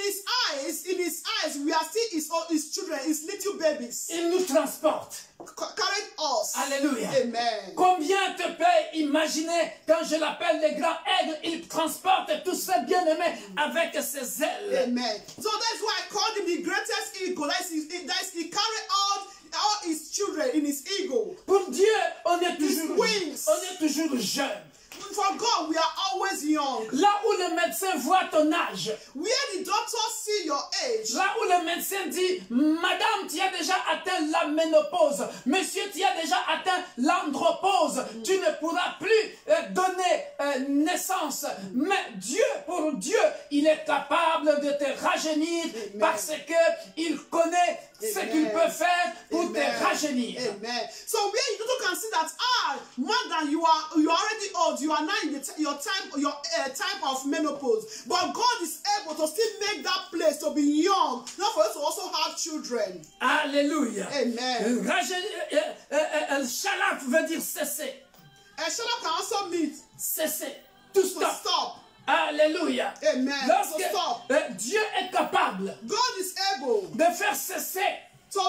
his eyes, we are still his children, his little babies. Il nous transporte. Carried us. Alléluia. Amen. Combien te peut imaginer quand je l'appelle le grand aigle, il transporte tous ses bien-aimés avec ses ailes. Amen. So that's why I called him the greatest eagle. He carried all his children in his eagle. Pour Dieu, on est wings. toujours jeune. For God, we are always young. Là où le médecin voit ton âge, Where the doctors see your age, là où le médecin dit, Madame, tu as déjà atteint la ménopause, Monsieur, tu as déjà atteint l'andropause, tu ne pourras plus donner naissance. Mais Dieu, pour Dieu, il est capable de te rajeunir parce qu'il connaît ce qu'il peut faire pour te rajeunir. Amen. So where you can see that more than you are already old, you are now in your time of menopause, but God is able to still make that place to be young, not for us to also have children. Alléluia. Amen. Shalaf veut dire cesser. And shalaf can also mean Cesser. To to stop. stop. Alléluia. Amen. Lorsque To stop. Dieu est capable God is able de faire cesser to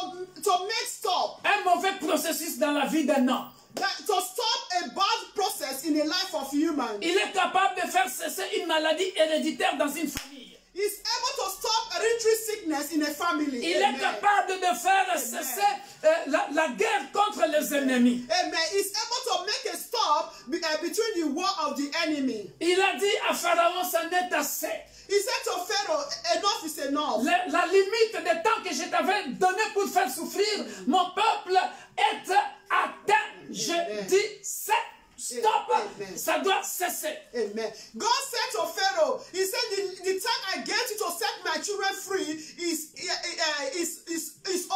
make stop. un mauvais processus dans la vie d'un homme, To stop a bad process in the life of human. il est capable de faire cesser une maladie héréditaire dans une famille. He's able to stop hereditary sickness in a family. Il est capable de faire cesser la guerre contre les ennemis. Amen. He's able to make a stop between the war of the enemy. Il a dit à Pharaon, ça n'est assez. He said to Pharaoh, enough is enough. La limite de temps que je t'avais donné pour faire souffrir mon peuple est atteinte. Je dis c'est. Stop! Amen. Ça doit cesser. Amen. God said to Pharaoh, He said, the time I get you to set my children free is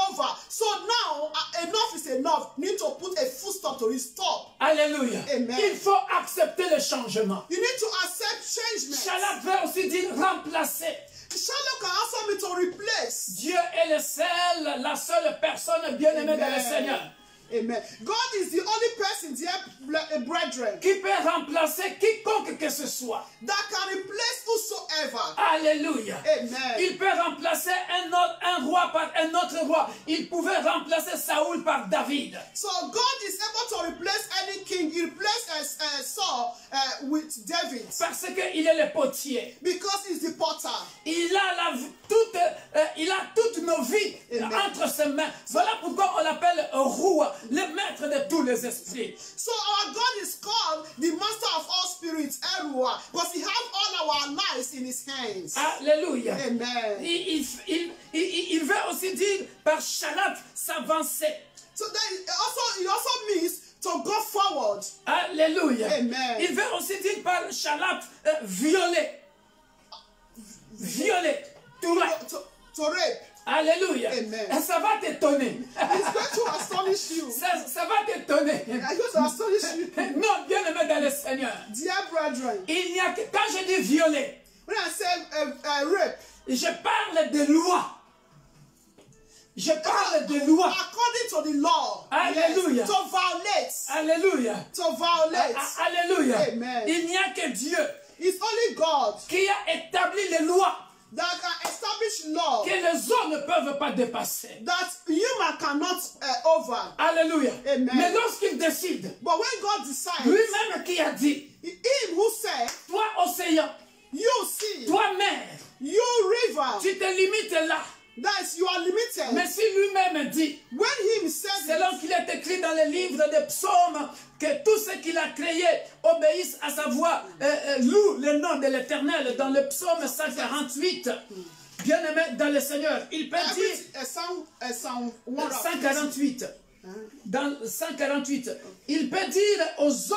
over. So now, enough is enough. You need to put a full stop to it. Stop. Alléluia. Amen. Il faut accepter le changement. changement. You need to accept changement. Shalab veut aussi dire remplacer. Shalom can also mean to replace. Dieu est la seule personne bien-aimée dans le Seigneur. Amen. God is the only person, dear brethren, qui peut remplacer quiconque que ce soit. that can replace whosoever. Alléluia. Amen. Il peut remplacer un roi par un autre roi. Il pouvait remplacer Saoul par David. So God is able to replace any king. He replaced Saul with David. Parce qu'il est le potier. Because he's the potter. Il a toutes nos vies entre ses mains. Voilà pourquoi on l'appelle roi, le maître de tous les esprits. So our God is called the master of all spirits, Erua, because he has all our lives in his hands. Alléluia. Amen. Il veut aussi dire par Shalab s'avancer. So that it also means to go forward. Alléluia. Amen. Il veut aussi dire par Shalab violer. Violer. To rape. Alléluia. Amen. Ça va t'étonner. It's going to astonish you. Ça va t'étonner. It's going to astonish you. Non, bien aimé dans le Seigneur. Dear brethren, Il n'y a que, quand je dis violer, when I say rape, je parle de loi. Je parle de loi. According to the law. Alléluia. Yes, to violate. Alléluia. To violate. Alléluia. Amen. Il n'y a que Dieu It's only God qui a établi les lois that can establish law que les hommes ne peuvent pas dépasser. that human cannot over. Alléluia. Amen. Mais lorsqu'il décide, But when God decides, lui-même qui a dit, him who said, toi océan, you see, toi mer, you river, tu te limites là. that is, you are limited. Mais si lui-même dit, When him said selon qu'il est écrit dans le livre des psaumes, que tout ce qu'il a créé obéisse à sa voix, loue le nom de l'Éternel dans le psaume 148. Bien-aimé dans le Seigneur, il peut dire 148. Dans 148, il peut dire aux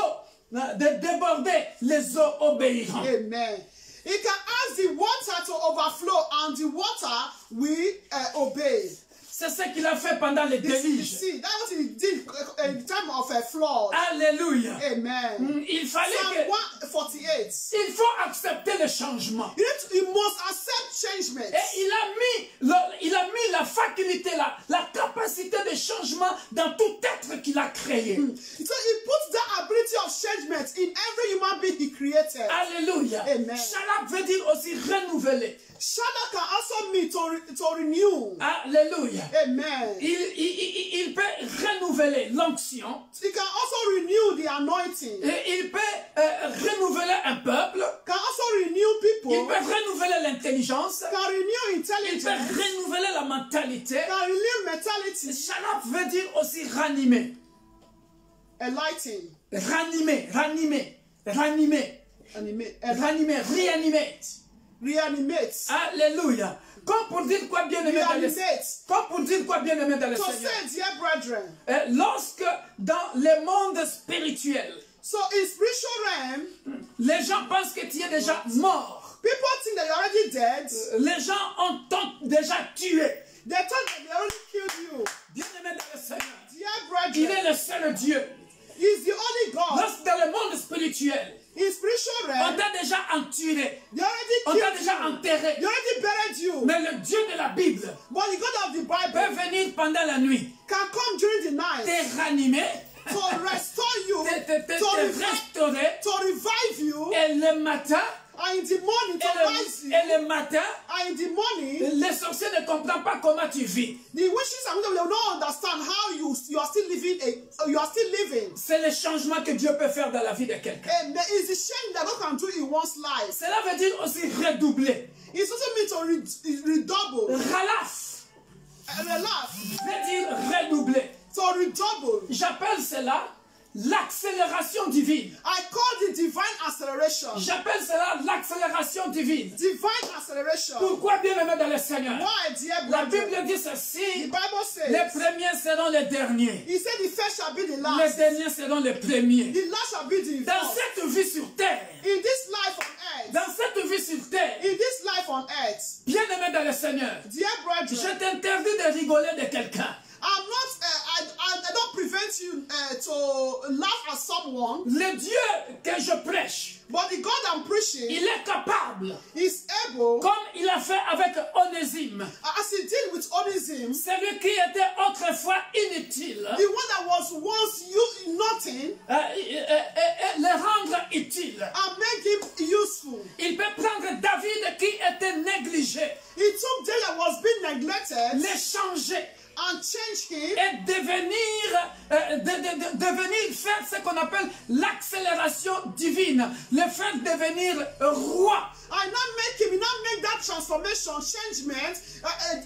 eaux, de déborder, les eaux obéiront. Amen. He can ask the water to overflow and the water will obey. C'est ce qu'il a fait pendant les déluges. See, that's what he did in time of a flood. Alléluia. Amen. Il fallait Psalm 148. il faut accepter le changement. You must accept changement. Et il a mis la faculté, la capacité de changement dans tout être qu'il a créé. So he puts that ability of changement in every human being he created. Alléluia. Amen. Shalab veut dire aussi renouveler. Shadow can also mean to renew. Alléluia. Amen. Il peut renouveler l'onction. He can also renew the anointing. Et il peut renouveler un peuple. Can also renew people. Il peut renouveler l'intelligence. Can renew Il intelligence. peut renouveler la mentalité. Can renew mentality. Shalab veut dire aussi ranimer. Enlighten. Ranimer. Reanimate. Alléluia. Comme pour dire quoi bien aimé dans le Seigneur. Comme pour dire quoi bien aimé dans le To Seigneur. say, dear brethren. Lorsque dans le monde spirituel, So in spiritual realm, les gens pensent que tu es déjà mort. people think that you're already dead. Les gens t'ont déjà tué. They thought that they already killed you. Bien aimé dans le Seigneur. Dear Il brethren, est le seul Dieu. He's the only God. Lorsque dans le monde spirituel, In spiritual on realm, t'a déjà enterré. they already On t'a killed déjà you. enterré. They already buried you. Mais le Dieu de la Bible But the God of the peut Bible venir pendant la nuit, can come during the night te ranimer, to restore you, te restaurer, to revive you, et le matin, and in the morning to rise you, et le matin, and in the morning, les sorciers ne comprennent pas comment tu vis. the witches and witches will not understand how you are still living. C'est le changement que Dieu peut faire dans la vie de quelqu'un. And there is a change that God can do in one's life. Cela veut dire aussi redoubler. It also means to redouble. Ralaf Relax. veut dire redoubler. To redouble. J'appelle cela l'accélération divine. I call the divine acceleration. J'appelle cela l'accélération divine. Divine acceleration. Pourquoi bien aimé dans le Seigneur? Why, dear La brethren? Bible dit The ceci, Bible says, les premiers seront les derniers. He said the first shall be the Les last. derniers seront les premiers. The last shall be the Dans first. cette vie sur terre, In this life on earth. dans cette vie sur terre, In this life on earth. bien aimé dans le Seigneur, Dear je brethren, t'interdis de rigoler de quelqu'un. I'm not, I don't prevent you to laugh at someone. Le Dieu que je prêche, But the God I'm preaching il est capable, is able, comme il a fait avec Onésime, as he did with Onesimus, celui qui était autrefois inutile, the one that was once nothing, le rendre utile. and make him useful. Il peut prendre David qui était négligé, He took David that was being neglected le changer and changed him et devenir faire ce qu'on appelle l'accélération divine, le faire devenir roi. and now make that transformation, changement,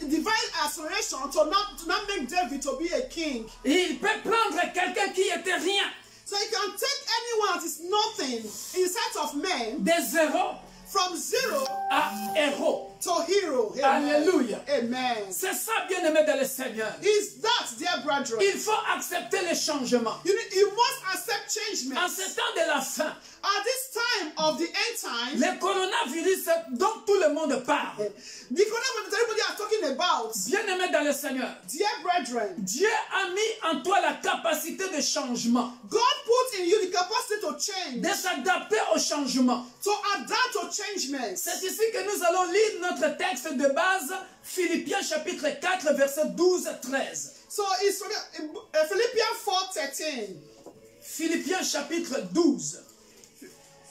divine acceleration to not make David to be a king. Il peut prendre quelqu'un qui était rien, So he can take anyone that is nothing in sight of men, de zéro from zero à héros. to hero. Amen. Alléluia. Amen. C'est ça, bien-aimé dans le Seigneur. Is that, dear brethren? Il faut accepter les changements. You must accept En changements. ce temps de la fin, At this time of the end times, le coronavirus dont tout le monde parle, the coronavirus that everybody are talking about, bien-aimé dans le Seigneur, dear brethren, Dieu a mis en toi la capacité de changement, God put in you the capacity to change, de s'adapter au changement. to adapt to changements. C'est ici que nous allons lire notre texte de base, Philippiens chapitre 4, verset 12-13. So it's Philippians 4:13. Philippiens chapitre 12.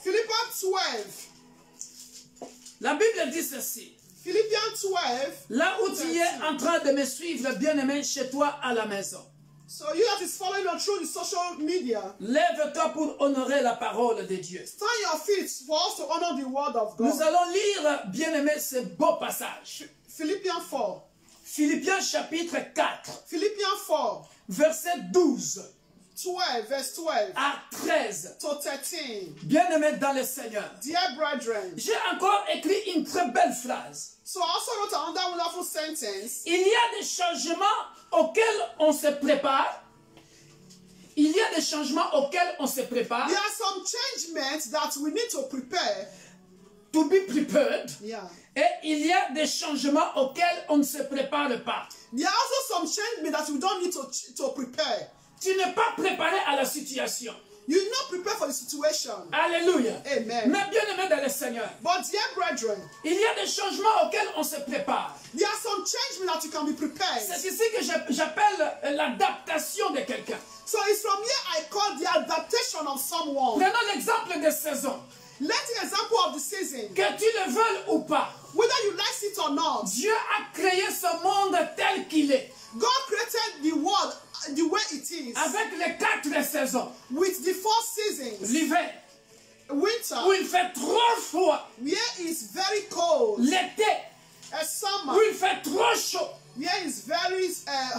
Philippians 12. La Bible dit ceci. Philippians 12. Là où tu es en train de me suivre, bien-aimé, chez toi à la maison, So you that is following us through the social media, lève-toi pour honorer la parole de Dieu. stand your feet for us to honor the word of Nous God. allons lire, bien-aimé, ce beau passage. Philippians 4. Philippiens chapitre 4, Philippians 4, verset 12 verse 12 à 13. to 13. Bien-aimé dans le Seigneur, Dear brethren, j'ai encore écrit une très belle phrase. so I also wrote another wonderful sentence. Il y a des changements auxquels on se prépare. Il y a des changements auxquels on se prépare. There are some changements that we need to prepare. To be prepared. Yeah. Et il y a des changements auxquels on ne se prépare pas. There are also some changements that we don't need to prepare. Tu n'es pas préparé à la situation. You're not prepared for the situation. Alléluia. Amen. Mais bien aimé dans le Seigneur, But dear brethren, il y a des changements auxquels on se prépare. there are some changements that you can be prepared. C'est ici que j'appelle l'adaptation de quelqu'un. So it's from here I call the adaptation of someone. Prenons l'exemple des saisons. Let's take an example of the season. Que tu le veuilles ou pas, Whether you like it or not, Dieu a créé ce monde tel qu'il est, God created the world the way it is, avec les 4 saisons. with the 4 seasons. L'hiver, Winter, où il fait trop froid. where it's very cold. L'été, A summer, où il fait trop chaud. where it's very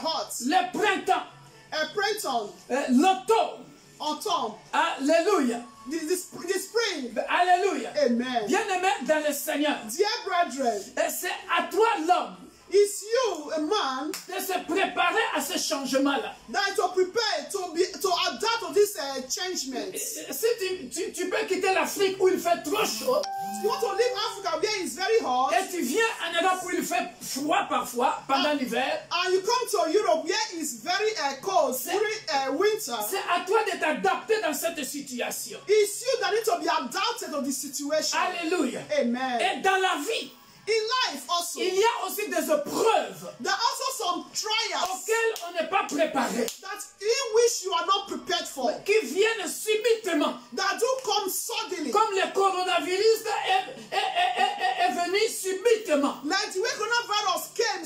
hot. Le printemps, A printemps, l'automne. autumn, Alléluia. the spring. Alléluia. Amen. Bien-aimé dans le Seigneur, Dear brethren, c'est à toi l'homme it's you, a man, de se préparer à ce changement-là. that to prepare to adapt to this changement. Si tu peux quitter l'Afrique où il fait trop chaud You want to leave Africa where it's very hot, et tu viens en Europe où il fait froid parfois pendant l'hiver, and you come to Europe where it's very cold during winter. c'est à toi de t'adapter dans cette situation. It's you that need to be adapted to the situation. Alléluia. Amen. Et dans la vie, In life also, il y a aussi des épreuves there are also some trials auxquelles on n'est pas préparé, that in which you are not prepared for, qui viennent subitement. that do come suddenly. Comme le coronavirus est venu subitement. Like the way coronavirus came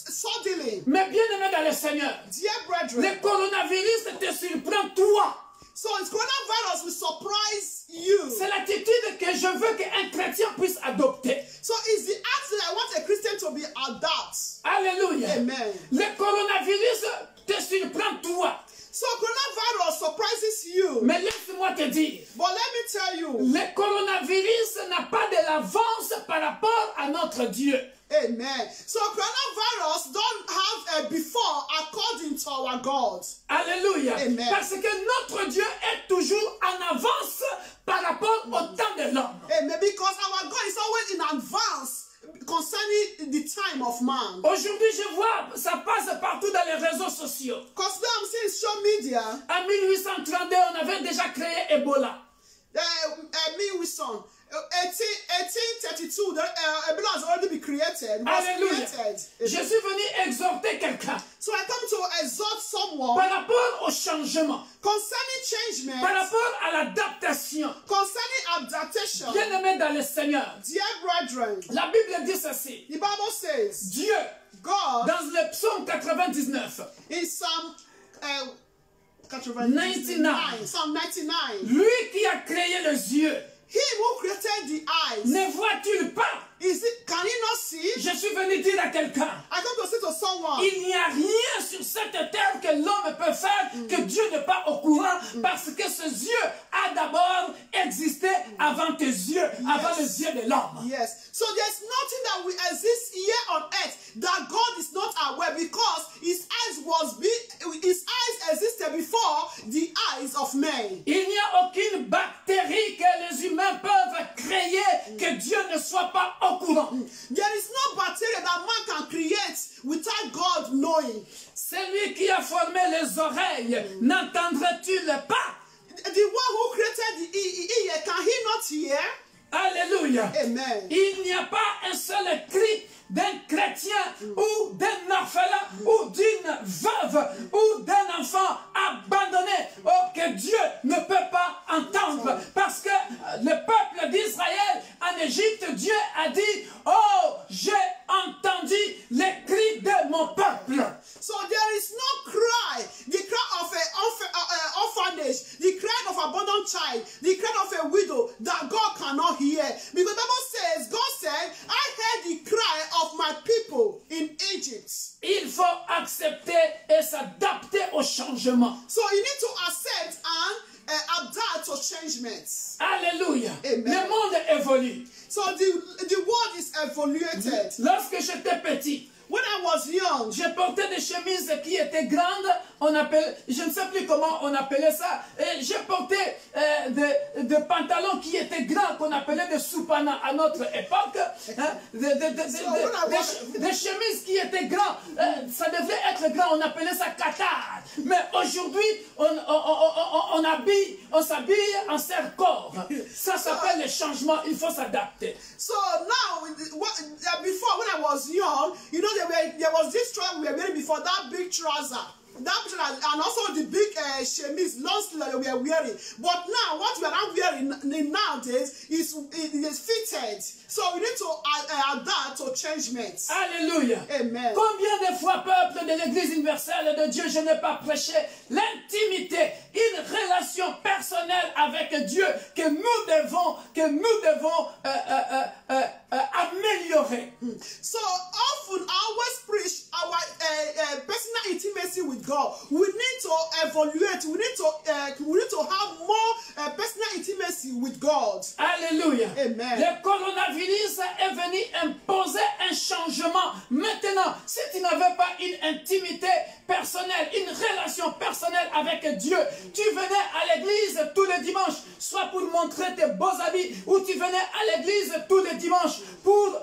suddenly. Mais bien aimé dans le Seigneur, Dear brethren, le coronavirus te surprend toi. so it's coronavirus will surprise you. C'est l'attitude que je veux qu'un chrétien puisse adopter. So it's the attitude I want a Christian to be adapt. Alléluia. Amen. Le coronavirus te surprend toi. So coronavirus surprises you. Mais laisse-moi te dire, But let me tell you, le coronavirus n'a pas de l'avance par rapport à notre Dieu. amen. So coronavirus don't have a before according to our God. Alléluia. Amen. Parce que notre Dieu est toujours en avance par rapport au temps de l'homme. Amen. Because our God is always in advance concerning the time of man. Aujourd'hui, je vois, ça passe partout dans les réseaux sociaux. Because now I'm seeing social media. En 1832, on avait déjà créé Ebola. 1832, Ebola has already been created. Alléluia. Je suis venu exhorter quelqu'un. So I come to exhort someone Par rapport au changement, concerning changement, par rapport à l'adaptation. concerning adaptation. Bien-aimé dans le Seigneur, Dear brethren, la Bible dit ceci. the Bible says, Dieu, God, dans le psaume 99, in Psalm 99. Psalm 99, lui qui a créé les yeux, Him who created the eyes, ne voit-il pas? can he not see? Je suis venu dire à quelqu'un, I come to say to someone, il n'y a rien sur cette terre que l'homme peut faire que Dieu n'est pas au courant parce que ses yeux a d'abord existé avant tes yeux, avant les yeux de l'homme. yes. So there's nothing that will exist here on earth that God is not aware, because His eyes existed before the eyes of men. Il n'y a aucune bactérie que les humains peuvent créer que Dieu ne soit pas au courant. There is no bacteria that man can create without God knowing. Celui qui a formé les oreilles, n'entendrait-il pas? The one who created the ear, can he not hear? Alléluia. Amen. Il n'y a pas un seul cri d'un chrétien ou d'un orphelin ou d'une veuve ou d'un enfant abandonné que Dieu ne peut pas entendre, parce que le peuple d'Israël en Égypte, Dieu a dit, oh, j'ai entendu les cris de mon peuple. So there is no cry, the cry of an orphanage, the cry of an abandoned child, the cry of a widow that God cannot hear. Because the Bible says, God said, I heard the cry of my people in Egypt. Il faut accepter et s'adapter au changement. So you need to accept and adapt to changements. Alléluia. Amen. Le monde évolue. So the world is evaluated. Lorsque j'étais petit, When I was young, je portais des chemises qui étaient grandes, je ne sais plus comment on appelait ça, et je portais des pantalons qui étaient grands, qu'on appelait des soupana à notre époque, hein, des chemises qui étaient grandes, ça devait être grand, on appelait ça qatar. Mais aujourd'hui, on s'habille en serre-corps. Ça s'appelle le changement, il faut s'adapter. So now, before when I was young, you know, there was this trouser we were wearing before, that big trouser. And also the big chemise, long sleeve that we are wearing. But now, what we are not wearing nowadays is fitted. So we need to adapt to changements. Alléluia. Amen. Combien de fois, peuple de l'Église universelle de Dieu, je n'ai pas prêché l'intimité, une relation personnelle avec Dieu que nous devons améliorer. So often, I always preach our personal intimacy with God. We need to evaluate. We need to have more personal intimacy with God. Alléluia. Amen. Le coronavirus est venu imposer un changement. Maintenant, si tu n'avais pas une intimité personnelle, une relation personnelle avec Dieu, tu venais à l'église tous les dimanches, soit pour montrer tes beaux habits, ou tu venais à l'église tous les dimanches pour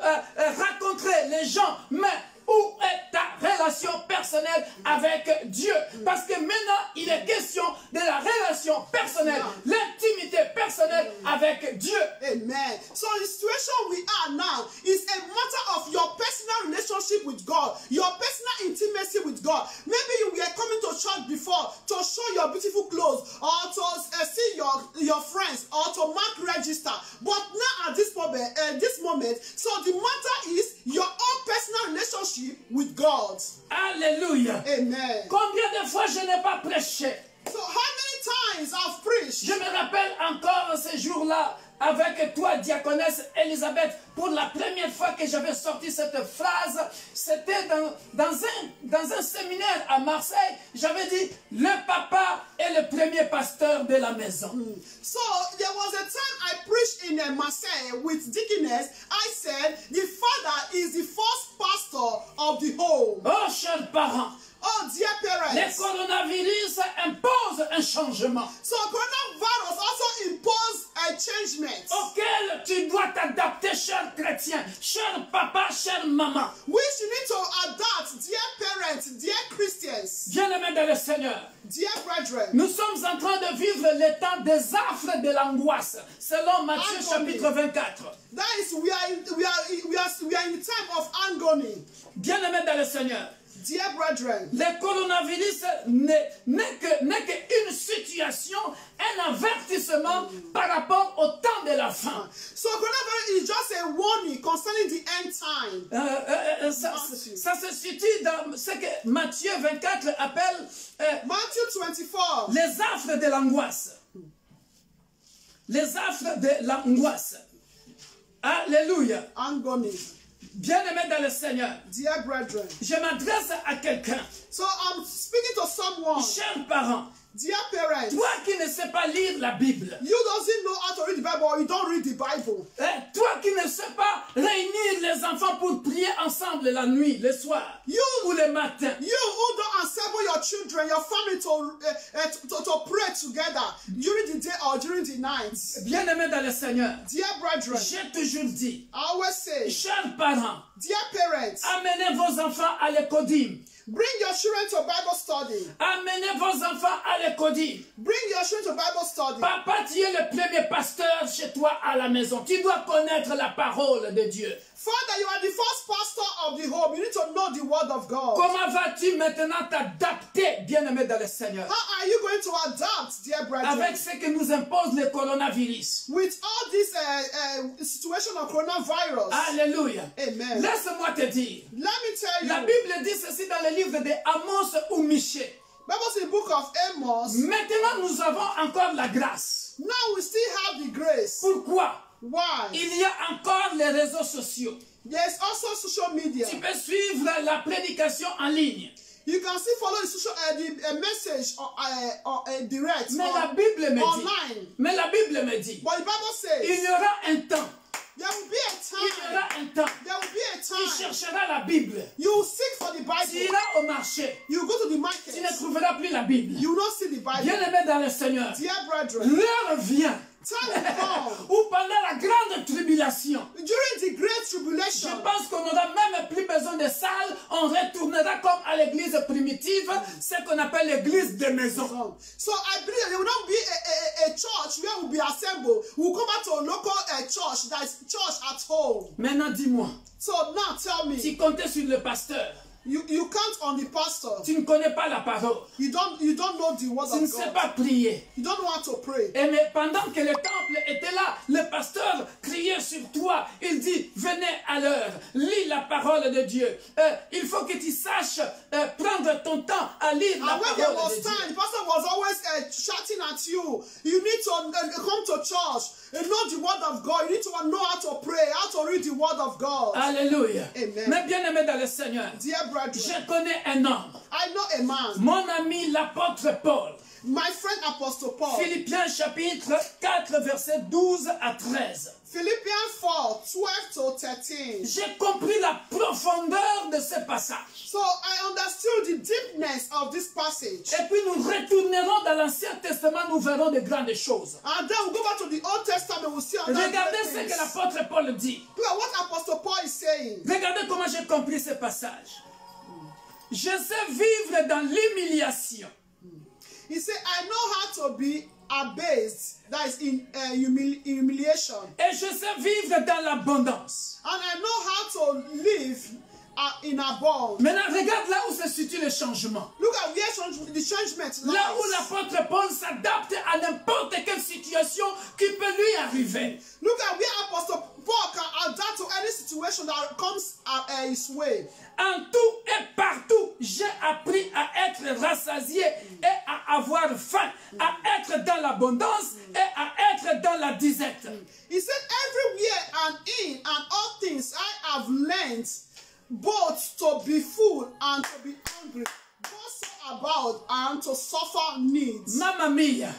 rencontrer les gens, mais où est ta relation personnelle avec Dieu? Parce que maintenant, il est question de la relation personnelle, l'intimité personnelle avec Dieu. Amen. So the situation we are now is a matter of your personal relationship with God, your personal intimacy with God. Maybe you were coming to church before to show your beautiful clothes, or to see your friends, or to mark register. But now at this moment, so the matter is your own personal relationship with God. Alléluia. Amen. Combien de fois je n'ai pas prêché? So how many times I've preached? Je me rappelle encore ce jour-là avec toi, diaconesse Elisabeth, pour la première fois que j'avais sorti cette phrase, c'était dans un séminaire à Marseille. J'avais dit, le papa est le premier pasteur de la maison. So there was a time I preached in Marseille with deaconess. I said, the father is the first pastor of the home. Oh, chers parents. Oh, dear parents. Le coronavirus impose un changement. So coronavirus also impose a changement. Auquel tu dois t'adapter, cher chrétien, cher papa, chère maman. Which you need to adapt, dear parents, dear Christians. Bien-aimés dans le Seigneur. Dear brethren. Nous sommes en train de vivre le temps des affres de l'angoisse, selon Matthieu chapitre 24. That is, we are in the time of agony. Bien-aimés dans le Seigneur. Dear brethren, le coronavirus n'est qu'une situation, un avertissement par rapport au temps de la fin. So coronavirus is just a warning concerning the end time. Ça se situe dans ce que Matthieu 24 appelle Matthew 24. Les affres de l'angoisse. Les affres de l'angoisse. Alléluia. Agony. Bien-aimé dans le Seigneur, dear brethren, je m'adresse à quelqu'un. So I'm speaking to someone. Chers parents, dear parents, toi qui ne sais pas lire la Bible, you doesn't know how to read the Bible, or you don't read the Bible. Toi qui ne sais pas réunir les enfants pour prier ensemble la nuit, le soir, ou le matin. You who don't assemble your children, your family to pray together during the day or during the night. Bien-aimé dans le Seigneur, dear brethren, j'ai toujours dit, I always say, chers parents, dear parents, amenez vos enfants à l'écodime. Bring your children to Bible study. Amenez vos enfants à l'écodime. Bring your children to Bible study. Papa, tu es le premier pasteur chez toi à la maison. Tu dois connaître la parole de Dieu. Father, you are the first pastor of the home. You need to know the word of God. Comment vas-tu maintenant t'adapter, bien-aimé dans le Seigneur? How are you going to adapt, dear brethren? Avec ce que nous impose le coronavirus. With all this situation of coronavirus. Alléluia. Amen. Laisse-moi te dire. Let me tell you. La Bible dit ceci dans le livre de Amos ou Michée. Bible in the book of Amos. Maintenant, nous avons encore la grâce. Now we still have the grace. Pourquoi? Why? Il y a encore les réseaux sociaux. There's also social media. Tu peux suivre la prédication en ligne. You can still follow the social message or direct. Mais la Bible me online. dit. Mais la Bible me dit. But the Bible says. Il y aura un temps. There will be a time. Il y aura un temps. There will be a time. Tu chercheras la Bible. You will seek for the Bible. Tu iras au marché. You go to the market. Tu ne trouveras plus la Bible. You will not see the Bible. Bien-aimé dans le Seigneur. Dear brethren. L'heure vient. Time will come. Ou pendant la grande tribulation. During the great tribulation. Je pense qu'on n'aura même plus besoin de salles. On retournera comme à l'église primitive, ce qu'on appelle l'église de maison. So I believe there will not be a church where we'll be assembled. We'll come back to a local church, that is church at home. Maintenant dis-moi. So now tell me. Tu comptais sur le pasteur. You count on the pastor. Tu ne connais pas la parole. You don't know the word of God. Tu ne sais pas prier. You don't know how to pray. Et mais pendant que le temple était là, le pasteur criait sur toi. Il dit, venez à l'heure, lis la parole de Dieu. Il faut que tu saches prendre ton temps à lire la parole de Dieu. The pastor was always shouting at you. You need to come to church and know the word of God. You need to know how to pray, how to read the word of God. Alléluia. Amen. Mais bien aimé dans le Seigneur, je connais un homme. I know a man. Mon ami l'apôtre Paul. My friend Apostle Paul. Philippiens chapitre 4 versets 12 à 13. Philippians 4, 12 to 13. J'ai compris la profondeur de ce passage. So I understood the deepness of this passage. Et puis nous retournerons dans l'Ancien Testament, nous verrons de grandes choses. And then we'll go back to the Old Testament, we'll see regardez ce que l'apôtre Paul dit. Look at what Apostle Paul is saying. Regardez comment j'ai compris ce passage. Je sais vivre dans l'humiliation. He said, I know how to be abased, that is in humiliation. Et je sais vivre dans l'abondance. And I know how to live in abundance. Maintenant, regarde là où se situe le changement. Look at where the changement lies. Là où l'apôtre Paul s'adapte à n'importe quelle situation qui peut lui arriver. Look at where Apostle Paul can adapt to any situation that comes his way. En tout et partout, j'ai appris à être rassasié et à avoir faim, à être dans l'abondance et à être dans la disette. He said, everywhere and in and all things I have learned both to be full and to be hungry, both so about and to suffer needs. Mamma mia,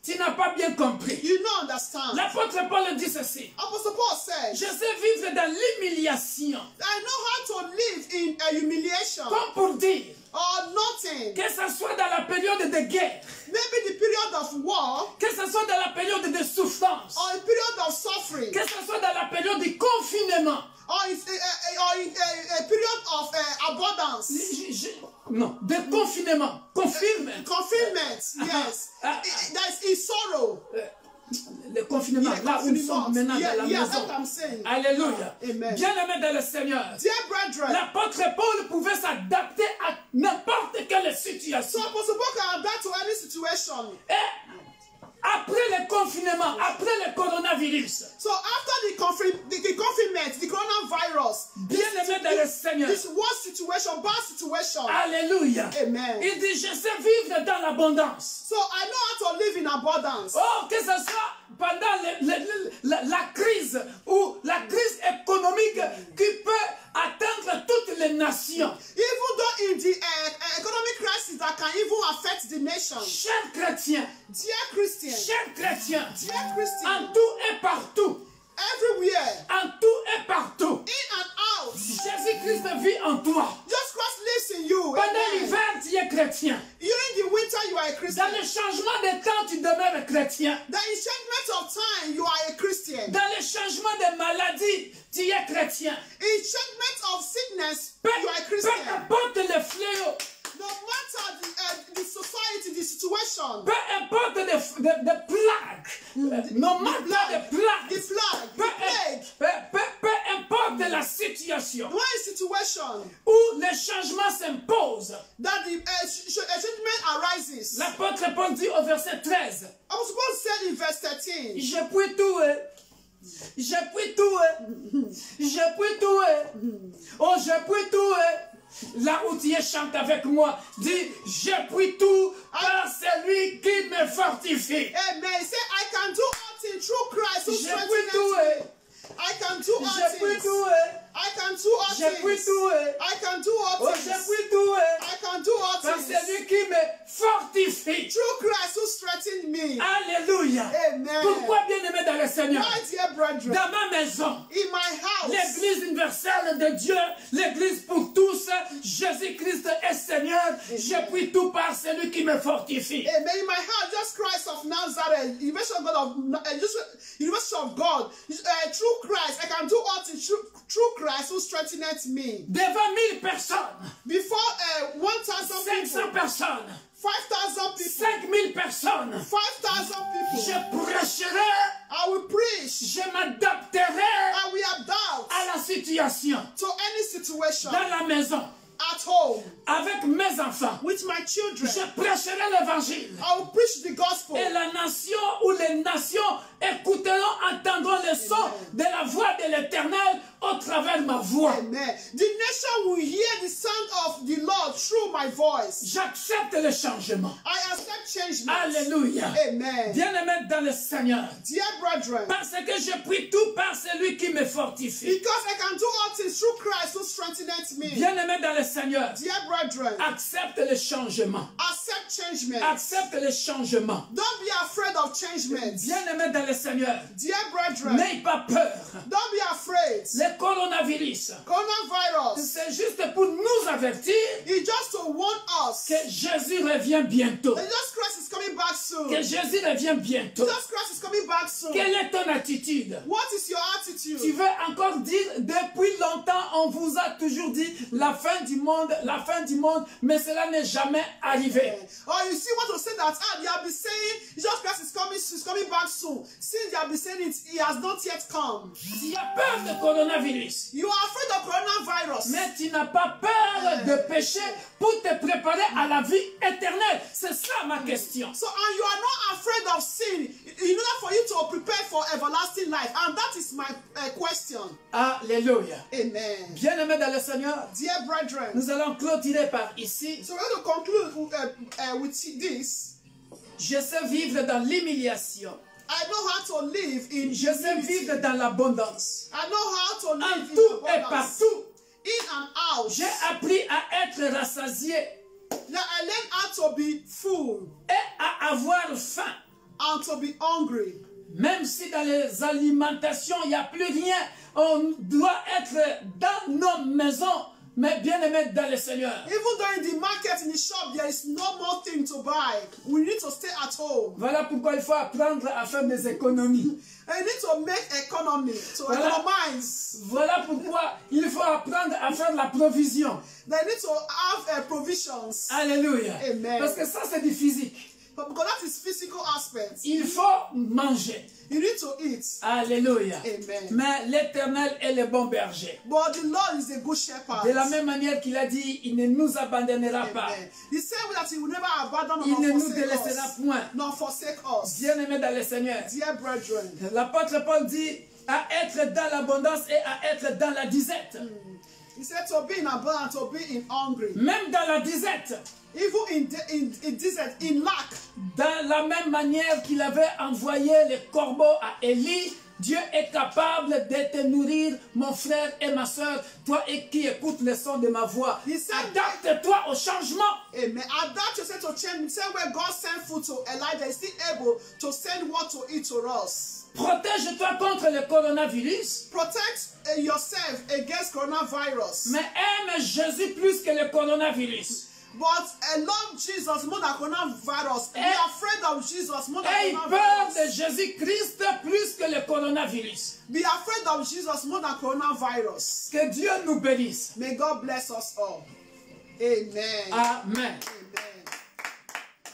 tu n'as pas bien compris. You don't understand. L'apôtre Paul dit ceci. Apostle Paul said, je sais vivre dans l'humiliation. I know how to live in a humiliation. Comme pour dire, or nothing. Que ce soit dans la période de guerre. Maybe the period of war. Que ce soit dans la période de souffrance. Or a period of suffering. Que ce soit dans la période du confinement. Or a period of abundance. Non, de confinement. Confinement. Confinement, yes. That is sorrow. Le confinement, là où nous sommes maintenant dans la maison. Alléluia. Bien-aimés dans le Seigneur. L'apôtre Paul pouvait s'adapter à n'importe quelle situation. Et après le confinement, après le coronavirus. So after the confinement, the coronavirus. Bien-aimés dans le Seigneur. This worst situation, bad situation. Alléluia. Amen. Il dit, je sais vivre dans l'abondance. So I know how to live in abundance. Oh, que ce soit pendant la crise ou la crise économique qui peut atteindre toutes les nations. Even though in the economic crisis that can even affect the nation. Chers chrétiens, dear Christians, chers chrétiens, dear Christians, en tout et partout, everywhere, en tout et partout, in and out, Jésus-Christ vit en toi. Jesus Christ lives in you. Pendant l'hiver, tu es chrétien. During the winter, you are a Christian. Dans le changement de temps, tu demeures chrétien. The enchantment of time, you are a Christian. Dans le changement de maladie, tu es chrétien. Enchantment of sickness, you are a Christian. Peu importe le fléau. No matter the society, the situation. Peu importe les plagues. No matter the plagues. The plague. Peu importe la situation. One situation. Où le changement s'impose. That the enchantment arises. L'apôtre Paul dit au verset 13. I was supposed to say in verse 13. Je puis tout. Je puis tout. Je puis tout. Oh, je puis tout. Là où tu es, chante avec moi. Dis, je puis tout par celui qui me fortifie. Amen. Say, I can do all things through Christ who strengthens me. I can do all things. I can do all things. I can do all things. I can do all par things. celui qui me fortifie. Through Christ who strengthens me. Alléluia. Amen. Pourquoi, bien-aimé dans le Seigneur? My dear brethren, dans ma maison, in my house, l'église universelle de Dieu, l'église pour tous, Jésus-Christ est Seigneur, je puis tout par celui qui me fortifie. Amen. In my heart, just Christ of Nazareth, University of God, through Christ, I can do all things through Christ who strengthens me. Devant 1000 personnes, before 1,000 people, 500 personnes, 5,000 people, 5000 personnes, 5,000 people, je prêcherai, I will preach, je m'adapterai I will adapt à la situation, to any situation, dans la maison, at home, avec mes enfants, with my children, je prêcherai l'évangile. I will preach the gospel. Et la nation ou les nations écouteront, entendront le son de la voix de l'Éternel au travers de ma voix. Amen. The nation will hear the sound of the Lord through my voice. J'accepte le changement. I accept changement. Alléluia. Amen. Bien-aimé dans le Seigneur. Dear brethren, parce que je prie tout par celui qui me fortifie. Because I can do all things through Christ who strengthens me. Bien-aimé dans le Seigneur. Dear brethren, accepte le changement. Accept changement. Accepte le changement. Don't be afraid of changement. Bien-aimé dans le Seigneur. Dear brethren, n'aie pas peur. Don't be afraid. Le coronavirus. C'est juste pour nous avertir. It's just to warn us. Que Jésus revient bientôt. Jesus Christ is coming back soon. Que Jésus revient bientôt. Jesus Christ is coming back soon. Quelle est ton attitude? What is your attitude? Tu veux encore dire depuis longtemps on vous a toujours dit la fin du monde, mais cela n'est jamais arrivé. Or you see what to say that they have been saying Jesus Christ is coming back soon. Since they have been saying it, he has not yet come. Tu as peur de coronavirus. You are afraid of coronavirus. Mais tu n'as pas peur de pécher pour te préparer à la vie éternelle. C'est ça ma question. So and you are not afraid of sin in order for you to prepare for everlasting life. And that is my question. Alléluia. Amen. Bien-aimés dans le Seigneur. Dear brethren, nous allons clôturer par ici. So we're going to conclude with this. Je sais vivre dans l'humiliation. I know how to live in Je sais vivre dans l'abondance. I know how to live en tout in et partout. In and out. J'ai appris à être rassasié. Now I learned how to be full. Et à avoir faim. And to be hungry. Même si dans les alimentations il n'y a plus rien, on doit être dans nos maisons. Mais bien aimé dans le Seigneur, Even though in the market, in the shop, there is no more thing to buy. We need to stay at home. voilà pourquoi il faut apprendre à faire des économies. And you need to make economy, to economize. Voilà pourquoi il faut apprendre à faire la provision. They need to have provisions. Alléluia. Amen. Parce que ça, c'est du physique. But because that is physical aspect. Il faut manger. You need to eat. Alléluia. Amen. Mais l'Éternel est le bon berger. But the Lord is a good shepherd. De la même manière qu'il a dit, il ne nous abandonnera pas. Amen. The same way that He will never abandon Il ne nor nous forsake délaissera us. point. Nor forsake us. Bien-aimé dans le Seigneur. Dear brethren. L'apôtre Paul dit à être dans l'abondance et à être dans la disette. He said to be in abundance, to be in hungry. Même dans la disette. Even in desert, in lack. Dans la même manière qu'il avait envoyé les corbeaux à Élie, Dieu est capable de te nourrir, mon frère et ma soeur, toi qui écoutes le son de ma voix. Adapte-toi au changement. Amen. Adapt yourself to change. Same way God sent food to Elijah, is still able to send what to eat to us. Protège-toi contre le coronavirus. Protect yourself against coronavirus. Mais aime Jésus plus que le coronavirus. But love Jesus more than coronavirus. Be afraid of Jesus more than Aie peur coronavirus. de Jésus-Christ plus que le coronavirus. Be afraid of Jesus more than coronavirus. Que Dieu nous bénisse. May God bless us all. Amen. Amen. Amen.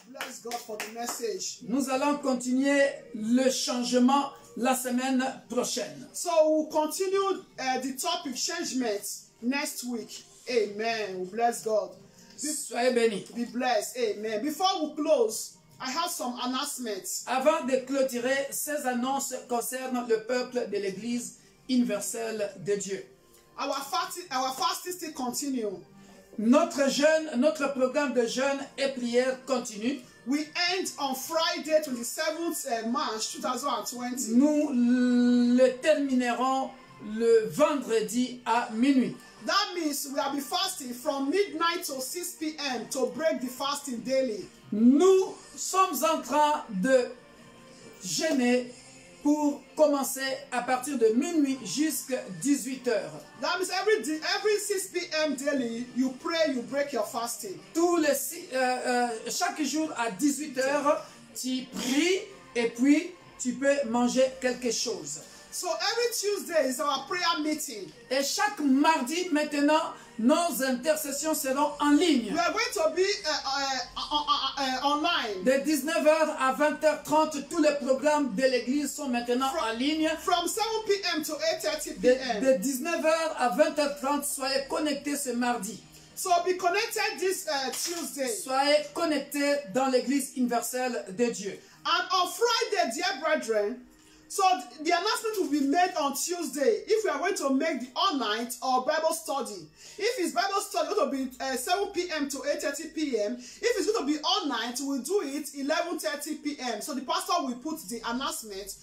Bless God for the message. Nous allons continuer le changement la semaine prochaine. So we'll continue the topic changement next week. Amen. We bless God. Soyez bénis. Be blessed. Amen. Before we close, I have some announcements. Avant de clôturer, ces annonces concernent le peuple de l'Église universelle de Dieu. Our fasting still continue. Notre programme de jeûne et prière continue. We end on Friday, 27th March 2020. Nous le terminerons le vendredi à minuit. That means we will be fasting from midnight to 6 p.m. to break the fasting daily. Nous sommes en train de jeûner pour commencer à partir de minuit jusqu'à 18 heures. That means every 6 p.m. daily, you pray, you break your fasting. Chaque jour à 18 heures, tu pries et puis tu peux manger quelque chose. So every Tuesday is our prayer meeting. Et chaque mardi maintenant, nos intercessions seront en ligne. We are going to be online. De 19h à 20h30, tous les programmes de l'église sont maintenant en ligne. From 7 p.m. to 8:30 p.m. De 19h à 20h30, soyez connectés ce mardi. So be connected this Tuesday. Soyez connectés dans l'église universelle de Dieu. And on Friday, dear brethren, so the announcement will be made on Tuesday if we are going to make the all-night or Bible study. If it's Bible study, it will be 7 p.m. to 8:30 p.m. If it's going to be all night, we'll do it 11:30 p.m. So the pastor will put the announcement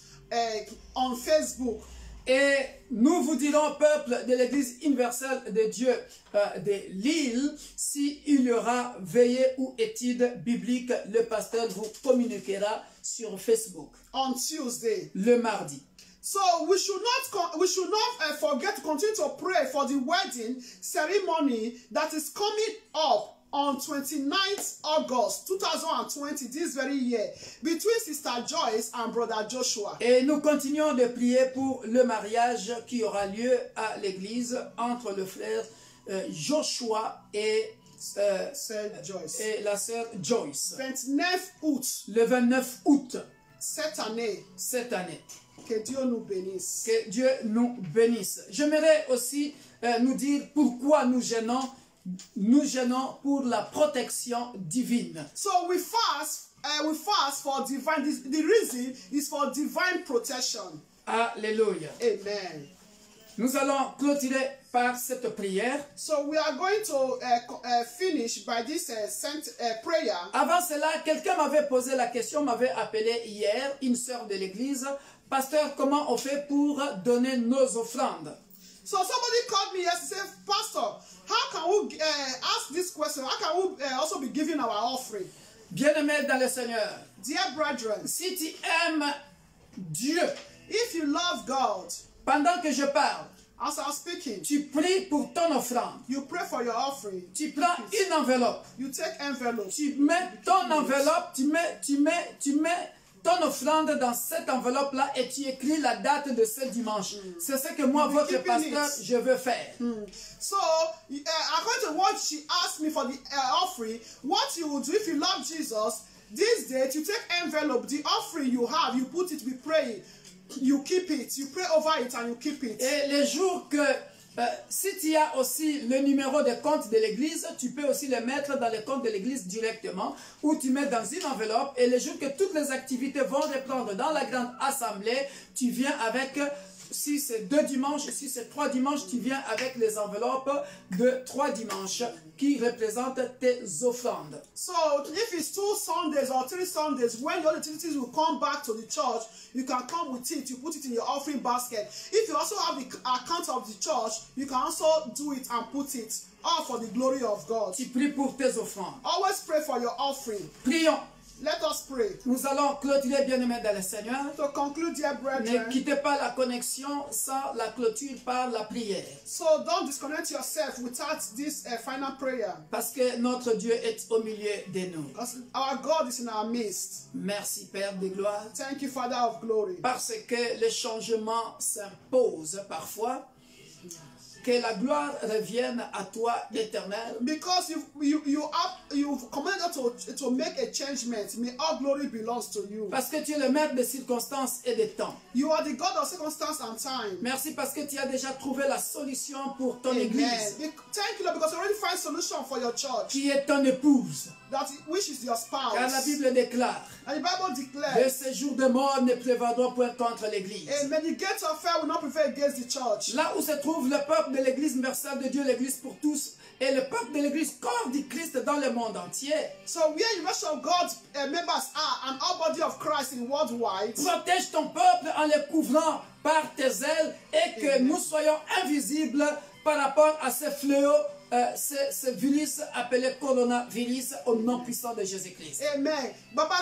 on Facebook. Et nous vous dirons, peuple de l'Église universelle de Dieu de Lille, s'il y aura veillée ou étude biblique, le pasteur vous communiquera sur Facebook. On Tuesday. Le mardi. So we should not forget to continue to pray for the wedding ceremony that is coming up on 29th August 2020, this very year, between Sister Joyce and Brother Joshua. Et nous continuons de prier pour le mariage qui aura lieu à l'église entre le frère Joshua et la sœur Joyce. 29 août. Le 29 août. Cette année. Que Dieu nous bénisse. Que Dieu nous bénisse. J'aimerais aussi nous dire pourquoi nous gênons. Nous gênons pour la protection divine. So we fast for divine. The reason is for divine protection. Alléluia. Amen. Nous allons clôturer par cette prière. So we are going to finish by this prayer. Avant cela, quelqu'un m'avait posé la question, m'avait appelé hier, une sœur de l'église. Pasteur, comment on fait pour donner nos offrandes? So somebody called me yesterday and said, Pastor, how can we ask this question? How can we also be giving our offering? Bien-aimés dans le Seigneur, dear brethren, si tu aimes Dieu, if you love God, pendant que je parle, As I'm speaking, tu pries pour ton offrande. you pray for your offering. Tu prends une enveloppe. You take envelope. Tu mets ton enveloppe, tu mets ton offrande dans cette enveloppe-là et tu écris la date de ce dimanche. C'est ce que moi, votre pasteur, je veux faire. So, according to what she asked me for the offering, what you will do if you love Jesus, this day, you take envelope, the offering you have, you put it, we pray, you keep it, you pray over it and you keep it. Et les jours que, si tu as aussi le numéro de compte de l'église, tu peux aussi le mettre dans le compte de l'église directement, ou tu mets dans une enveloppe, et les jours que toutes les activités vont reprendre dans la grande assemblée, tu viens avec, si c'est 2 dimanches, si c'est 3 dimanches, tu viens avec les enveloppes de 3 dimanches qui représentent tes offrandes. So, if it's 2 Sundays or 3 Sundays, when your activities will come back to the church, you can come with it, you put it in your offering basket. If you also have the account of the church, you can also do it and put it all for the glory of God. Tu pries pour tes offrandes. Always pray for your offering. Prions. Let us pray. Nous allons clôturer, bien-aimés dans le Seigneur. To conclude, dear brethren, Ne quittez pas la connexion sans la clôture par la prière. So don't disconnect yourself without this final prayer. Parce que notre Dieu est au milieu de nous. Because our God is in our midst. Merci, Père de gloire. Thank you, Father of glory. Parce que le changement s'impose parfois. Que la gloire revienne à toi, éternel. Because you've commanded to make a changement. May all glory belongs to you. Parce que tu es le maître des circonstances et des temps. You are the God of circumstance and time. Merci parce que tu as déjà trouvé la solution pour ton Amen. église. Thank you, Lord, because you already find solution for your church. Qui est ton épouse. Which is your spouse. Car la Bible déclare. And the Bible De declares. ces jours de mort ne prévaudront point contre l'église. Amen. The gates of hell will not prevail against the church. Là où se trouve le peuple de l'église universelle de Dieu, l'église pour tous, et le peuple de l'église corps du Christ dans le monde entier. So where the rest of God's members are and all body of Christ in worldwide. Protège ton peuple en le couvrant par tes ailes et que nous soyons invisibles par rapport à ce fléau, ce virus appelé coronavirus au nom puissant de Jésus-Christ. Amen. Baba,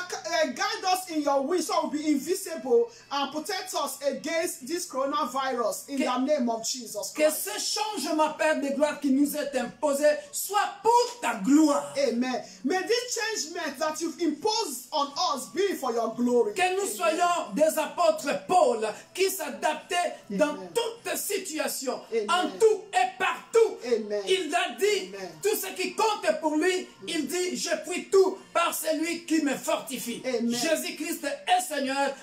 guide us in your will so we'll be invisible and protect us against this coronavirus in the name of Jesus Christ. Que ce changement, Père de gloire, qui nous est imposé soit pour ta gloire. Amen. May this changement that you've imposed on us be for your glory. Que nous soyons des apôtres Paul qui s'adaptaient dans toute situation, en tout et partout. Amen. Il a dit, tout ce qui compte pour lui, il dit, je puis tout par celui qui me fortifie. Jésus-Christ est Seigneur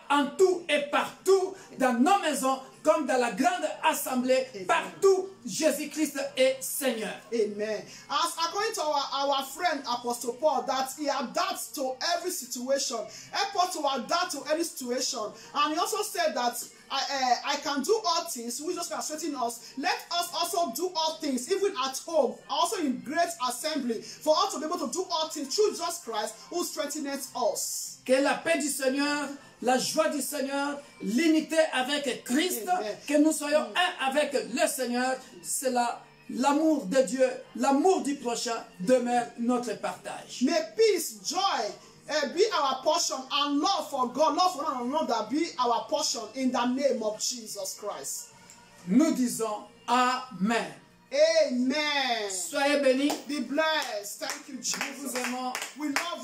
en tout et partout, dans nos maisons, comme dans la grande assemblée, partout, Jésus-Christ est Seigneur. Amen. As according to our friend Apostle Paul, that he adapts to every situation, help us to adapt to any situation. And he also said that I can do all things, which just strengthen us. Let us also do all things, even at home, also in great assembly, for us to be able to do all things through Jesus Christ, who strengthens us. Que la paix du Seigneur, la joie du Seigneur, l'unité avec Christ, que nous soyons un avec le Seigneur, c'est l'amour de Dieu, l'amour du prochain demeure notre partage. May peace, joy, be our portion, and love for God, love for one another be our portion in the name of Jesus Christ. Nous disons Amen. Amen. Soyez bénis. Be blessed. Thank you, Jesus. Nous vous aimons. We love